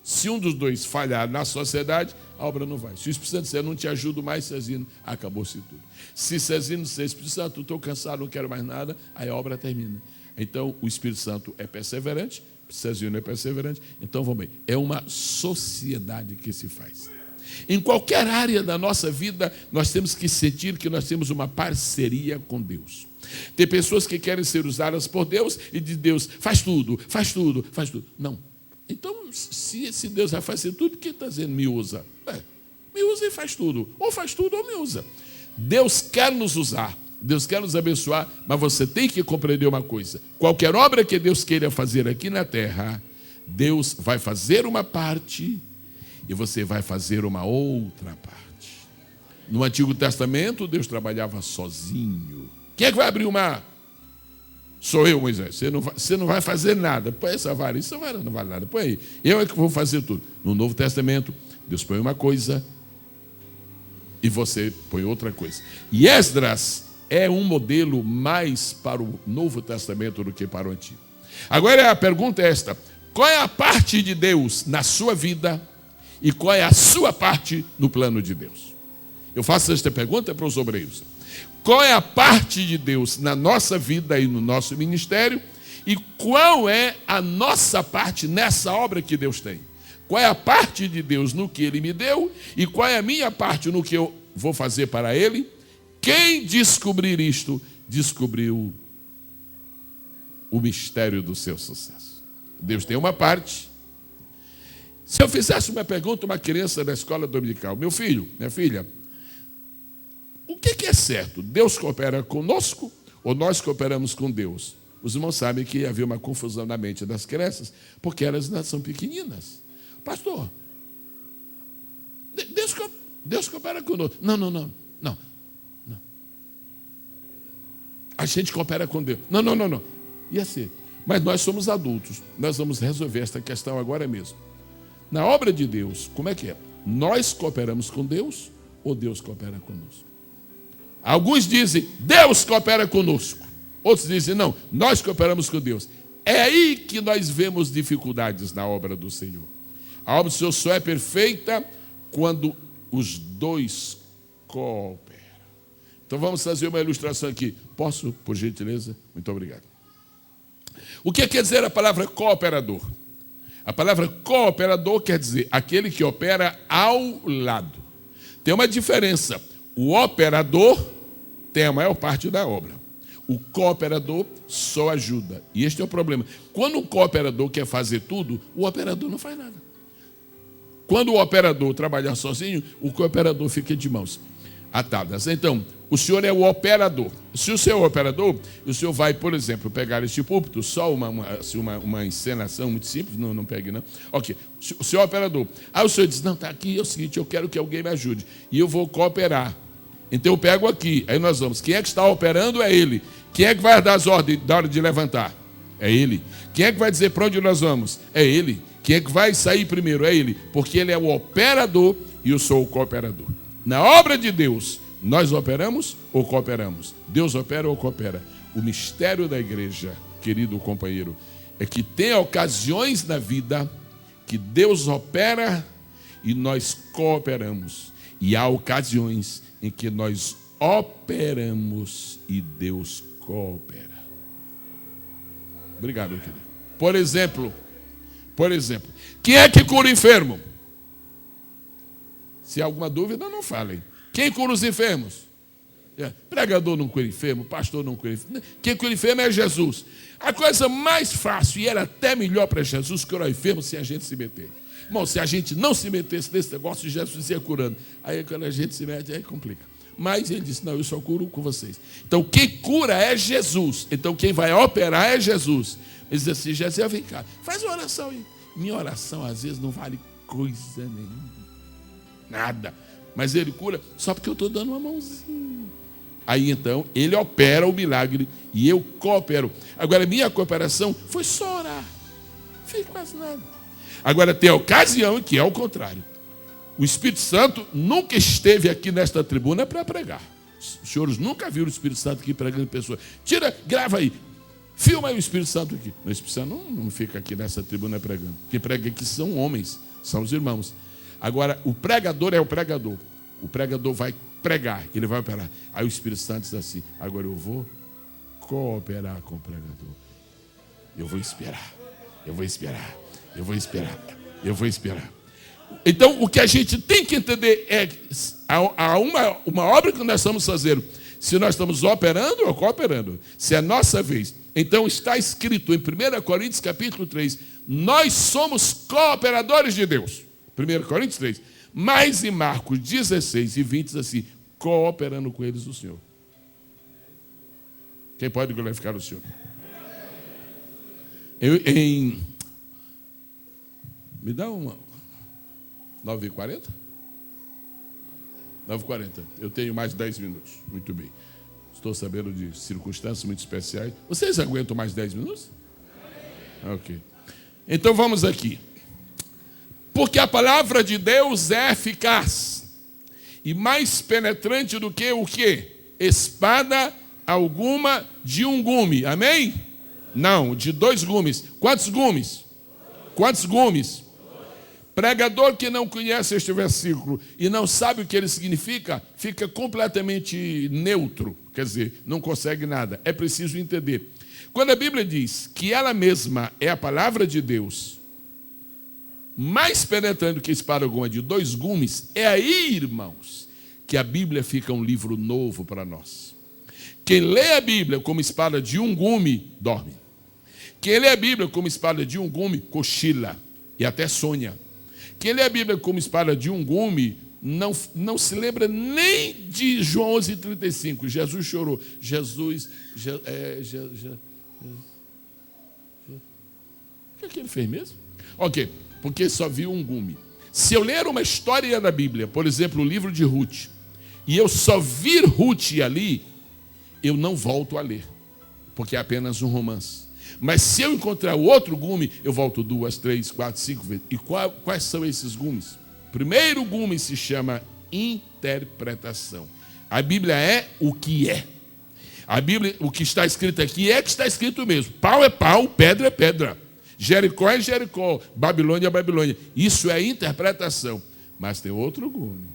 Se um dos dois falhar na sociedade, a obra não vai. Se o Espírito Santo disser, não te ajudo mais, Cezino, acabou-se tudo. Se Cezino disser, Espírito Santo, estou cansado, não quero mais nada, aí a obra termina. Então, o Espírito Santo é perseverante, Cezino é perseverante, então vamos bem. É uma sociedade que se faz. Em qualquer área da nossa vida, nós temos que sentir que nós temos uma parceria com Deus. Tem pessoas que querem ser usadas por Deus e de Deus, faz tudo, faz tudo, faz tudo. Não. Então, se Deus vai fazer tudo, quem está dizendo me usa? Me usa e faz tudo. Ou faz tudo ou me usa. Deus quer nos usar, Deus quer nos abençoar, mas você tem que compreender uma coisa. Qualquer obra que Deus queira fazer aqui na terra, Deus vai fazer uma parte e você vai fazer uma outra parte. No Antigo Testamento, Deus trabalhava sozinho. Quem é que vai abrir o mar? Sou eu, Moisés. Você não vai fazer nada. Põe essa vara. Essa vara não vale nada. Põe aí. Eu é que vou fazer tudo. No Novo Testamento, Deus põe uma coisa e você põe outra coisa. E Esdras é um modelo mais para o Novo Testamento do que para o Antigo. Agora a pergunta é esta. Qual é a parte de Deus na sua vida e qual é a sua parte no plano de Deus? Eu faço esta pergunta para os obreiros. Qual é a parte de Deus na nossa vida e no nosso ministério? E qual é a nossa parte nessa obra que Deus tem? Qual é a parte de Deus no que Ele me deu? E qual é a minha parte no que eu vou fazer para Ele? Quem descobrir isto, descobriu o mistério do seu sucesso. Deus tem uma parte. Se eu fizesse uma pergunta a uma criança da escola dominical, meu filho, minha filha, o que é certo? Deus coopera conosco ou nós cooperamos com Deus? Os irmãos sabem que havia uma confusão na mente das crianças, porque elas ainda são pequeninas. Pastor, Deus coopera conosco. Não. A gente coopera com Deus. Não. E assim? Mas nós somos adultos. Nós vamos resolver esta questão agora mesmo. Na obra de Deus, como é que é? Nós cooperamos com Deus ou Deus coopera conosco? Alguns dizem, Deus coopera conosco. Outros dizem, não, nós cooperamos com Deus. É aí que nós vemos dificuldades na obra do Senhor. A obra do Senhor só é perfeita quando os dois cooperam. Então vamos fazer uma ilustração aqui. Posso, por gentileza? Muito obrigado. O que quer dizer a palavra cooperador? A palavra cooperador quer dizer aquele que opera ao lado. Tem uma diferença. O operador tem a maior parte da obra. O cooperador só ajuda. E este é o problema. Quando o cooperador quer fazer tudo, o operador não faz nada. Quando o operador trabalhar sozinho, o cooperador fica de mãos atadas. Então, o senhor é o operador. Se o senhor é o operador, o senhor vai, por exemplo, pegar este púlpito, só uma encenação muito simples, não pegue não. Ok, o senhor é o operador. Aí o senhor diz, não, está aqui, é o seguinte, eu quero que alguém me ajude. E eu vou cooperar. Então eu pego aqui, aí nós vamos. Quem é que está operando é ele. Quem é que vai dar as ordens da hora de levantar? É ele. Quem é que vai dizer para onde nós vamos? É ele. Quem é que vai sair primeiro? É ele. Porque ele é o operador e eu sou o cooperador. Na obra de Deus, nós operamos ou cooperamos? Deus opera ou coopera? O mistério da igreja, querido companheiro, é que tem ocasiões na vida que Deus opera e nós cooperamos. E há ocasiões em que nós operamos e Deus coopera. Obrigado, querido. Por exemplo, quem é que cura o enfermo? Se há alguma dúvida, não falem. Quem cura os enfermos? Pregador não cura enfermo, pastor não cura enfermo. Quem cura enfermo é Jesus. A coisa mais fácil, e era até melhor para Jesus curar o enfermo sem a gente se meter. Irmão, se a gente não se metesse nesse negócio, Jesus ia curando. Aí quando a gente se mete, aí complica. Mas ele disse, não, eu só curo com vocês. Então quem cura é Jesus. Então quem vai operar é Jesus. Ele diz assim, Jesus, vem cá, faz uma oração aí. Minha oração às vezes não vale coisa nenhuma. Nada. Mas ele cura só porque eu estou dando uma mãozinha. Aí então ele opera o milagre e eu coopero. Agora minha cooperação foi só orar. Não fiz quase nada. Agora tem a ocasião em que é o contrário. O Espírito Santo nunca esteve aqui nesta tribuna para pregar. Os senhores nunca viram o Espírito Santo aqui pregando em pessoas. Grava aí. Filma aí o Espírito Santo aqui. O Espírito Santo não fica aqui nessa tribuna pregando. Quem prega aqui são homens, são os irmãos. Agora, o pregador é o pregador. O pregador vai pregar, ele vai operar. Aí o Espírito Santo diz assim, agora eu vou cooperar com o pregador. Eu vou esperar. Eu vou esperar. Eu vou esperar. Eu vou esperar. Então, o que a gente tem que entender é há uma obra que nós estamos fazendo. Se nós estamos operando ou cooperando. Se é a nossa vez. Então, está escrito em 1 Coríntios capítulo 3, nós somos cooperadores de Deus. 1 Coríntios 3. Mas em Marcos 16 e 20 diz assim, cooperando com eles o Senhor. Quem pode glorificar o Senhor? Me dá uma... 9h40? 9h40. Eu tenho mais 10 minutos. Muito bem. Estou sabendo de circunstâncias muito especiais. Vocês aguentam mais 10 minutos? Ok. Então vamos aqui. Porque a palavra de Deus é eficaz e mais penetrante do que o quê? Espada alguma de um gume. Amém? Não, de 2 gumes. Quantos gumes? Quantos gumes? Pregador que não conhece este versículo e não sabe o que ele significa, fica completamente neutro, quer dizer, não consegue nada. É preciso entender. Quando a Bíblia diz que ela mesma é a palavra de Deus, mais penetrante que espada alguma de 2 gumes, é aí, irmãos, que a Bíblia fica um livro novo para nós. Quem lê a Bíblia como espada de um gume, dorme. Quem lê a Bíblia como espada de um gume, cochila e até sonha. Quem lê a Bíblia como espada de um gume, não se lembra nem de João 11:35. Jesus chorou. O que ele fez mesmo? Ok, porque só viu um gume. Se eu ler uma história da Bíblia, por exemplo, o livro de Ruth, e eu só vir Ruth ali, eu não volto a ler, porque é apenas um romance. Mas se eu encontrar o outro gume, eu volto 2, 3, 4, 5 vezes. E quais são esses gumes? O primeiro gume se chama interpretação. A Bíblia é o que é. A Bíblia, o que está escrito aqui é que está escrito mesmo. Pau é pau, pedra é pedra. Jericó é Jericó, Babilônia é Babilônia. Isso é interpretação. Mas tem outro gume.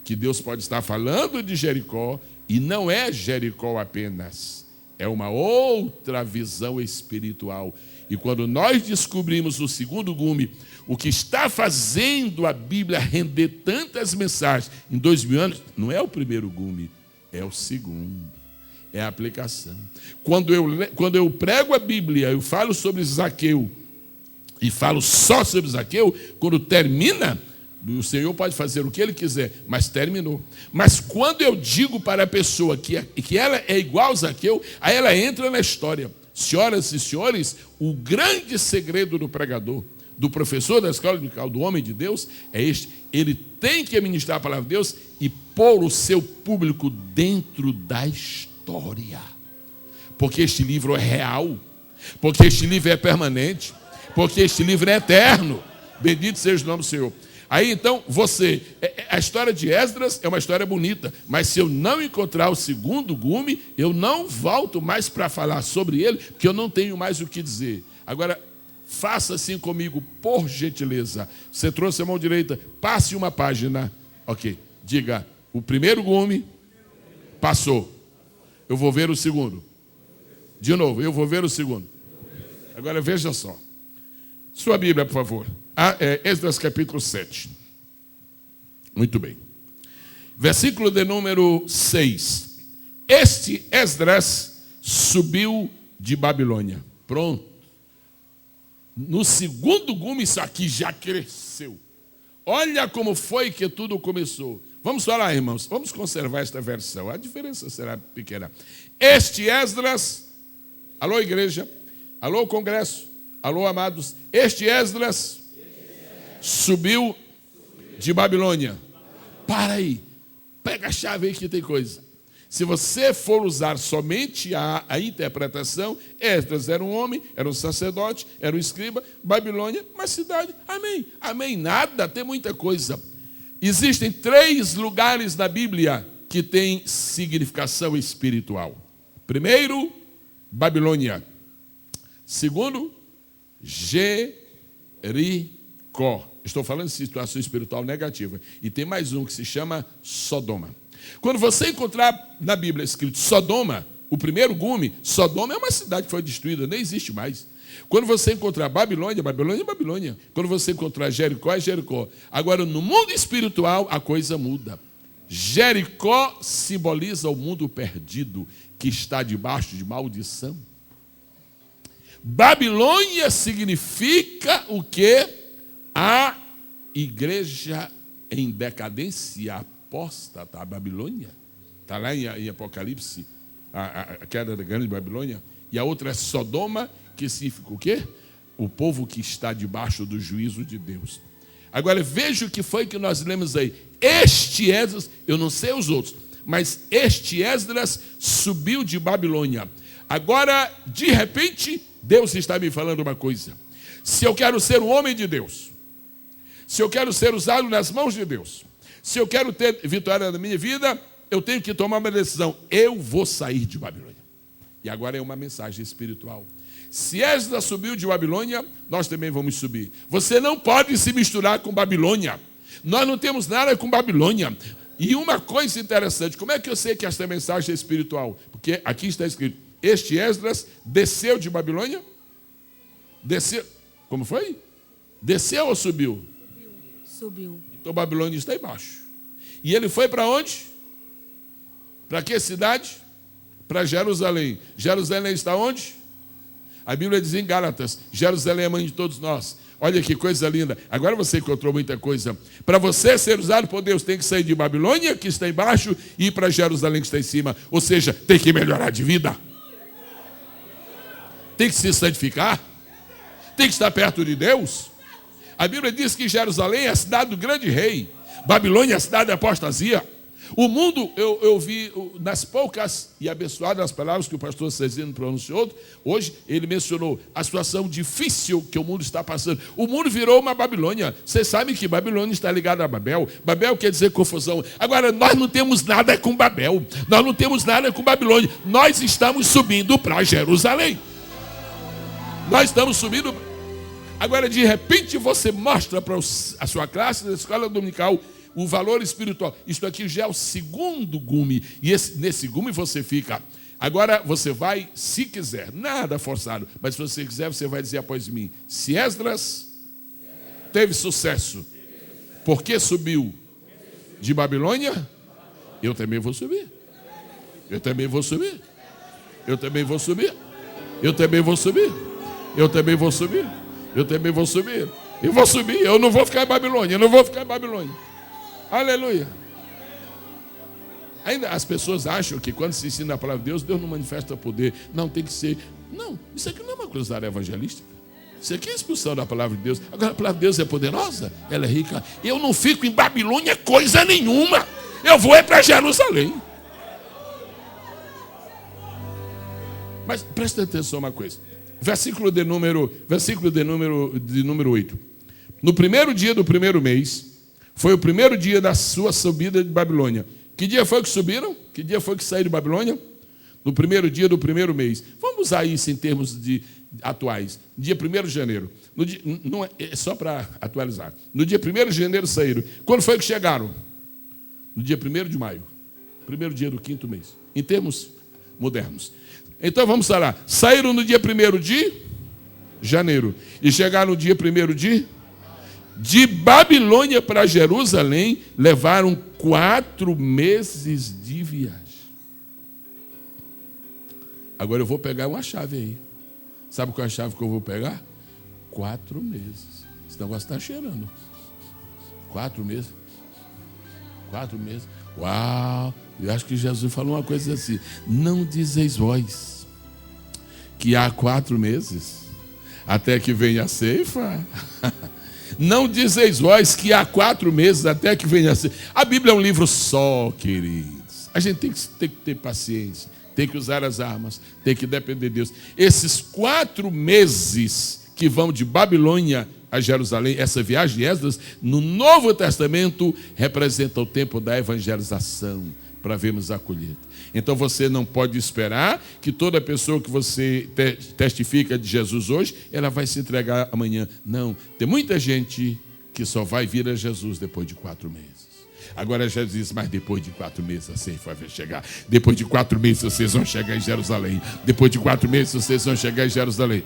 Que Deus pode estar falando de Jericó e não é Jericó apenas. É uma outra visão espiritual. E quando nós descobrimos o segundo gume, o que está fazendo a Bíblia render tantas mensagens em 2000 anos, não é o primeiro gume, é o segundo. É a aplicação. Quando eu prego a Bíblia, eu falo sobre Zaqueu, e falo só sobre Zaqueu, quando termina, o Senhor pode fazer o que Ele quiser, mas terminou. Mas quando eu digo para a pessoa que ela é igual a Zaqueu, aí ela entra na história. Senhoras e senhores, o grande segredo do pregador, do professor da escola dominical, do homem de Deus, é este. Ele tem que administrar a palavra de Deus e pôr o seu público dentro da história. Porque este livro é real, porque este livro é permanente, porque este livro é eterno. Bendito seja o nome do Senhor. Aí então, a história de Esdras é uma história bonita, mas se eu não encontrar o segundo gume, eu não volto mais para falar sobre ele, porque eu não tenho mais o que dizer. Agora, faça assim comigo, por gentileza. Você trouxe a mão direita, passe uma página. Ok, diga, o primeiro gume passou. Eu vou ver o segundo. De novo, eu vou ver o segundo. Agora veja só. Sua Bíblia, por favor. Esdras capítulo 7. Muito bem. Versículo de número 6. Este Esdras subiu de Babilônia. Pronto. No segundo gume, isso aqui já cresceu. Olha como foi que tudo começou. Vamos falar, irmãos, vamos conservar esta versão. A diferença será pequena. Este Esdras, alô igreja, alô congresso, alô amados, este Esdras subiu de Babilônia. Para aí, pega a chave aí que tem coisa. Se você for usar somente a interpretação, Esdras era um homem, era um sacerdote, era um escriba, Babilônia, uma cidade. Amém. Amém. Nada, tem muita coisa. Existem 3 lugares na Bíblia que têm significação espiritual. Primeiro, Babilônia. Segundo, Jericó. Estou falando de situação espiritual negativa. E tem mais um que se chama Sodoma. Quando você encontrar na Bíblia escrito Sodoma, o primeiro gume, Sodoma é uma cidade que foi destruída, nem existe mais. Quando você encontrar Babilônia, Babilônia é Babilônia. Quando você encontrar Jericó, é Jericó. Agora, no mundo espiritual, a coisa muda. Jericó simboliza o mundo perdido, que está debaixo de maldição. Babilônia significa o quê? A igreja em decadência apóstata, a Babilônia. Está lá em Apocalipse, a queda da grande Babilônia. E a outra é Sodoma, que significa o quê? O povo que está debaixo do juízo de Deus. Agora veja o que foi que nós lemos aí. Este Esdras, eu não sei os outros, mas este Esdras subiu de Babilônia. Agora, de repente, Deus está me falando uma coisa. Se eu quero ser um homem de Deus, se eu quero ser usado nas mãos de Deus, se eu quero ter vitória na minha vida, eu tenho que tomar uma decisão. Eu vou sair de Babilônia. E agora é uma mensagem espiritual. Se Esdras subiu de Babilônia, nós também vamos subir. Você não pode se misturar com Babilônia. Nós não temos nada com Babilônia. E uma coisa interessante, como é que eu sei que esta mensagem é espiritual? Porque aqui está escrito, este Esdras desceu de Babilônia? Desceu. Como foi? Desceu ou subiu? Subiu. Então Babilônia está embaixo. E ele foi para onde? Para que cidade? Para Jerusalém. Jerusalém está onde? A Bíblia diz em Gálatas, Jerusalém é a mãe de todos nós. Olha que coisa linda. Agora você encontrou muita coisa. Para você ser usado por Deus, tem que sair de Babilônia, que está embaixo, e ir para Jerusalém, que está em cima. Ou seja, tem que melhorar de vida. Tem que se santificar. Tem que estar perto de Deus. A Bíblia diz que Jerusalém é a cidade do grande rei. Babilônia é a cidade da apostasia. O mundo, eu vi nas poucas e abençoadas palavras que o pastor Cezino pronunciou, hoje ele mencionou a situação difícil que o mundo está passando. O mundo virou uma Babilônia. Vocês sabem que Babilônia está ligada a Babel. Babel quer dizer confusão. Agora, nós não temos nada com Babel. Nós não temos nada com Babilônia. Nós estamos subindo para Jerusalém. Nós estamos subindo. Agora, de repente, você mostra para a sua classe da escola dominical o valor espiritual. Isto aqui já é o segundo gume. E nesse gume você fica. Agora você vai, se quiser, nada forçado, mas se você quiser, você vai dizer após mim. Se Esdras teve sucesso, porque subiu de Babilônia, eu também vou subir. Eu também vou subir. Eu também vou subir. Eu também vou subir. Eu também vou subir. Eu também vou subir. Eu vou subir. Eu não vou ficar em Babilônia. Eu não vou ficar em Babilônia. Aleluia. Ainda as pessoas acham que quando se ensina a palavra de Deus, Deus não manifesta poder. Não, tem que ser. Não, isso aqui não é uma cruzada evangelística. Isso aqui é a expulsão da palavra de Deus. Agora a palavra de Deus é poderosa, ela é rica. Eu não fico em Babilônia coisa nenhuma. Eu vou para Jerusalém. Mas presta atenção uma coisa. Versículo de número 8. No primeiro dia do primeiro mês, foi o primeiro dia da sua subida de Babilônia. Que dia foi que subiram? Que dia foi que saíram de Babilônia? No primeiro dia do primeiro mês. Vamos usar isso em termos atuais. Dia 1º de janeiro. Não é só para atualizar. No dia 1º de janeiro saíram. Quando foi que chegaram? No dia 1º de maio. Primeiro dia do 5º mês. Em termos modernos. Então vamos falar. Saíram no dia 1º de janeiro. E chegaram no dia 1º de Babilônia para Jerusalém, levaram 4 meses de viagem. Agora eu vou pegar uma chave aí. Sabe qual é a chave que eu vou pegar? 4 meses. Esse negócio está cheirando. 4 meses. 4 meses. Uau! Eu acho que Jesus falou uma coisa assim: não dizeis vós que há 4 meses até que venha a ceifa? Não dizeis vós que há 4 meses até que venha a ceifa? A Bíblia é um livro só, queridos. A gente tem que ter paciência, tem que usar as armas, tem que depender de Deus. Esses 4 meses que vão de Babilônia a Jerusalém, essa viagem de Esdras, no Novo Testamento, representa o tempo da evangelização, para vermos a colheita. Então você não pode esperar que toda pessoa que você testifica de Jesus hoje, ela vai se entregar amanhã. Não, tem muita gente que só vai vir a Jesus depois de 4 meses. Agora Jesus diz: mas depois de 4 meses a ceifa vai chegar. Depois de 4 meses vocês vão chegar em Jerusalém. Depois de 4 meses vocês vão chegar em Jerusalém.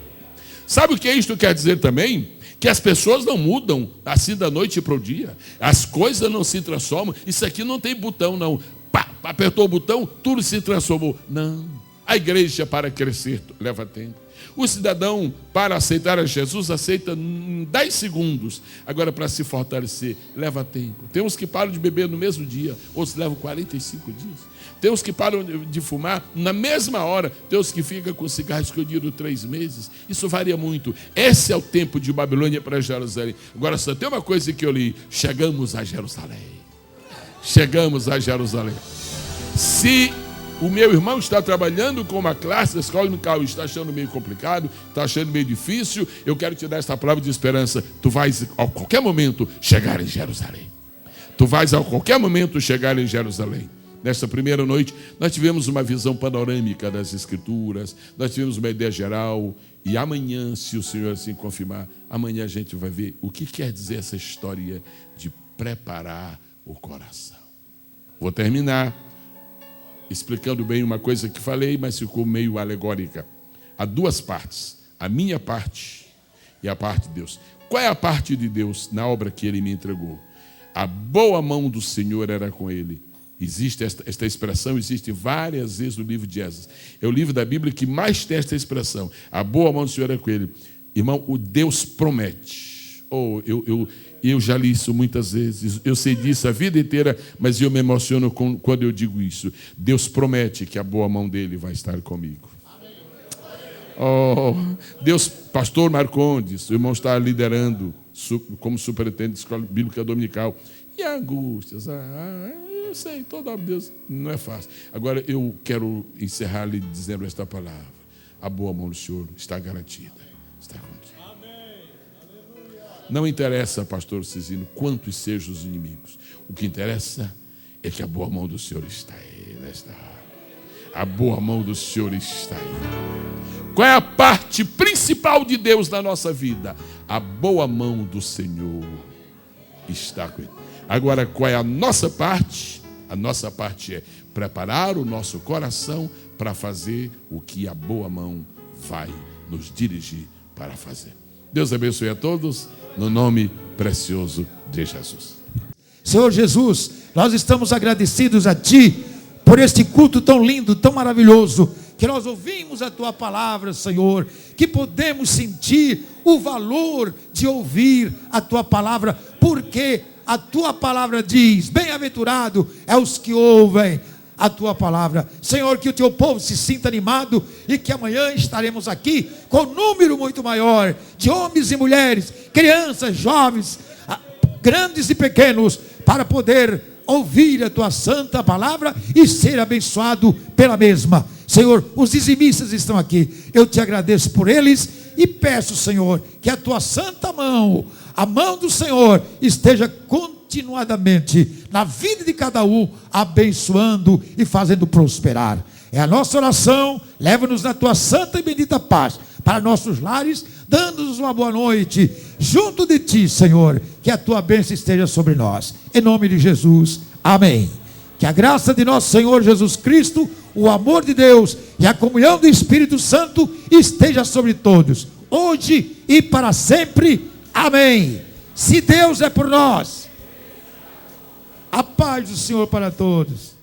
Sabe o que isto quer dizer também? Que as pessoas não mudam assim da noite para o dia. As coisas não se transformam. Isso aqui não tem botão, não. Pá, apertou o botão, tudo se transformou. Não. A igreja, para crescer, leva tempo. O cidadão, para aceitar a Jesus, aceita em 10 segundos. Agora, para se fortalecer, leva tempo. Tem uns que param de beber no mesmo dia, outros levam 45 dias. Tem uns que param de fumar na mesma hora. Tem uns que ficam com cigarro escondido 3 meses. Isso varia muito. Esse é o tempo de Babilônia para Jerusalém. Agora, só tem uma coisa que eu li: chegamos a Jerusalém. Chegamos a Jerusalém. Se o meu irmão está trabalhando com uma classe da escola dominical e está achando meio complicado, está achando meio difícil, eu quero te dar esta palavra de esperança. Tu vais, a qualquer momento, chegar em Jerusalém. Tu vais, a qualquer momento, chegar em Jerusalém. Nesta primeira noite, nós tivemos uma visão panorâmica das Escrituras, nós tivemos uma ideia geral, e amanhã, se o Senhor assim confirmar, amanhã a gente vai ver o que quer dizer essa história de preparar o coração. Vou terminar explicando bem uma coisa que falei, mas ficou meio alegórica. Há 2 partes: a minha parte e a parte de Deus. Qual é a parte de Deus na obra que Ele me entregou? A boa mão do Senhor era com Ele. Existe esta expressão, existe várias vezes no livro de Esdras. É o livro da Bíblia que mais tem esta expressão: a boa mão do Senhor é com Ele. Irmão, o Deus promete. Eu já li isso muitas vezes, eu sei disso a vida inteira, mas eu me emociono quando eu digo isso. Deus promete que a boa mão dele vai estar comigo. Oh, Deus, pastor Marcondes, o irmão está liderando como superintendente de escola bíblica dominical. E angústias, eu sei, toda obra de Deus não é fácil. Agora eu quero encerrar lhe dizendo esta palavra: a boa mão do Senhor está garantida, está contigo. Não interessa, pastor Cisino, quantos sejam os inimigos. O que interessa é que a boa mão do Senhor está aí nesta hora. A boa mão do Senhor está aí. Qual é a parte principal de Deus na nossa vida? A boa mão do Senhor está com ele. Agora, qual é a nossa parte? A nossa parte é preparar o nosso coração para fazer o que a boa mão vai nos dirigir para fazer. Deus abençoe a todos, no nome precioso de Jesus. Senhor Jesus, nós estamos agradecidos a Ti por este culto tão lindo, tão maravilhoso, que nós ouvimos a Tua palavra, Senhor, que podemos sentir o valor de ouvir a Tua palavra, porque a Tua palavra diz: bem-aventurado é os que ouvem a Tua palavra. Senhor, que o Teu povo se sinta animado e que amanhã estaremos aqui com um número muito maior de homens e mulheres, crianças, jovens, grandes e pequenos, para poder ouvir a Tua santa palavra e ser abençoado pela mesma. Senhor, os dizimistas estão aqui, eu Te agradeço por eles e peço, Senhor, que a Tua santa mão, a mão do Senhor, esteja continuadamente na vida de cada um, abençoando e fazendo prosperar. É a nossa oração. Leva-nos na Tua santa e bendita paz para nossos lares, dando-nos uma boa noite junto de Ti, Senhor. Que a Tua bênção esteja sobre nós, em nome de Jesus, amém. Que a graça de nosso Senhor Jesus Cristo, o amor de Deus e a comunhão do Espírito Santo esteja sobre todos, hoje e para sempre, amém. Se Deus é por nós, a paz do Senhor para todos.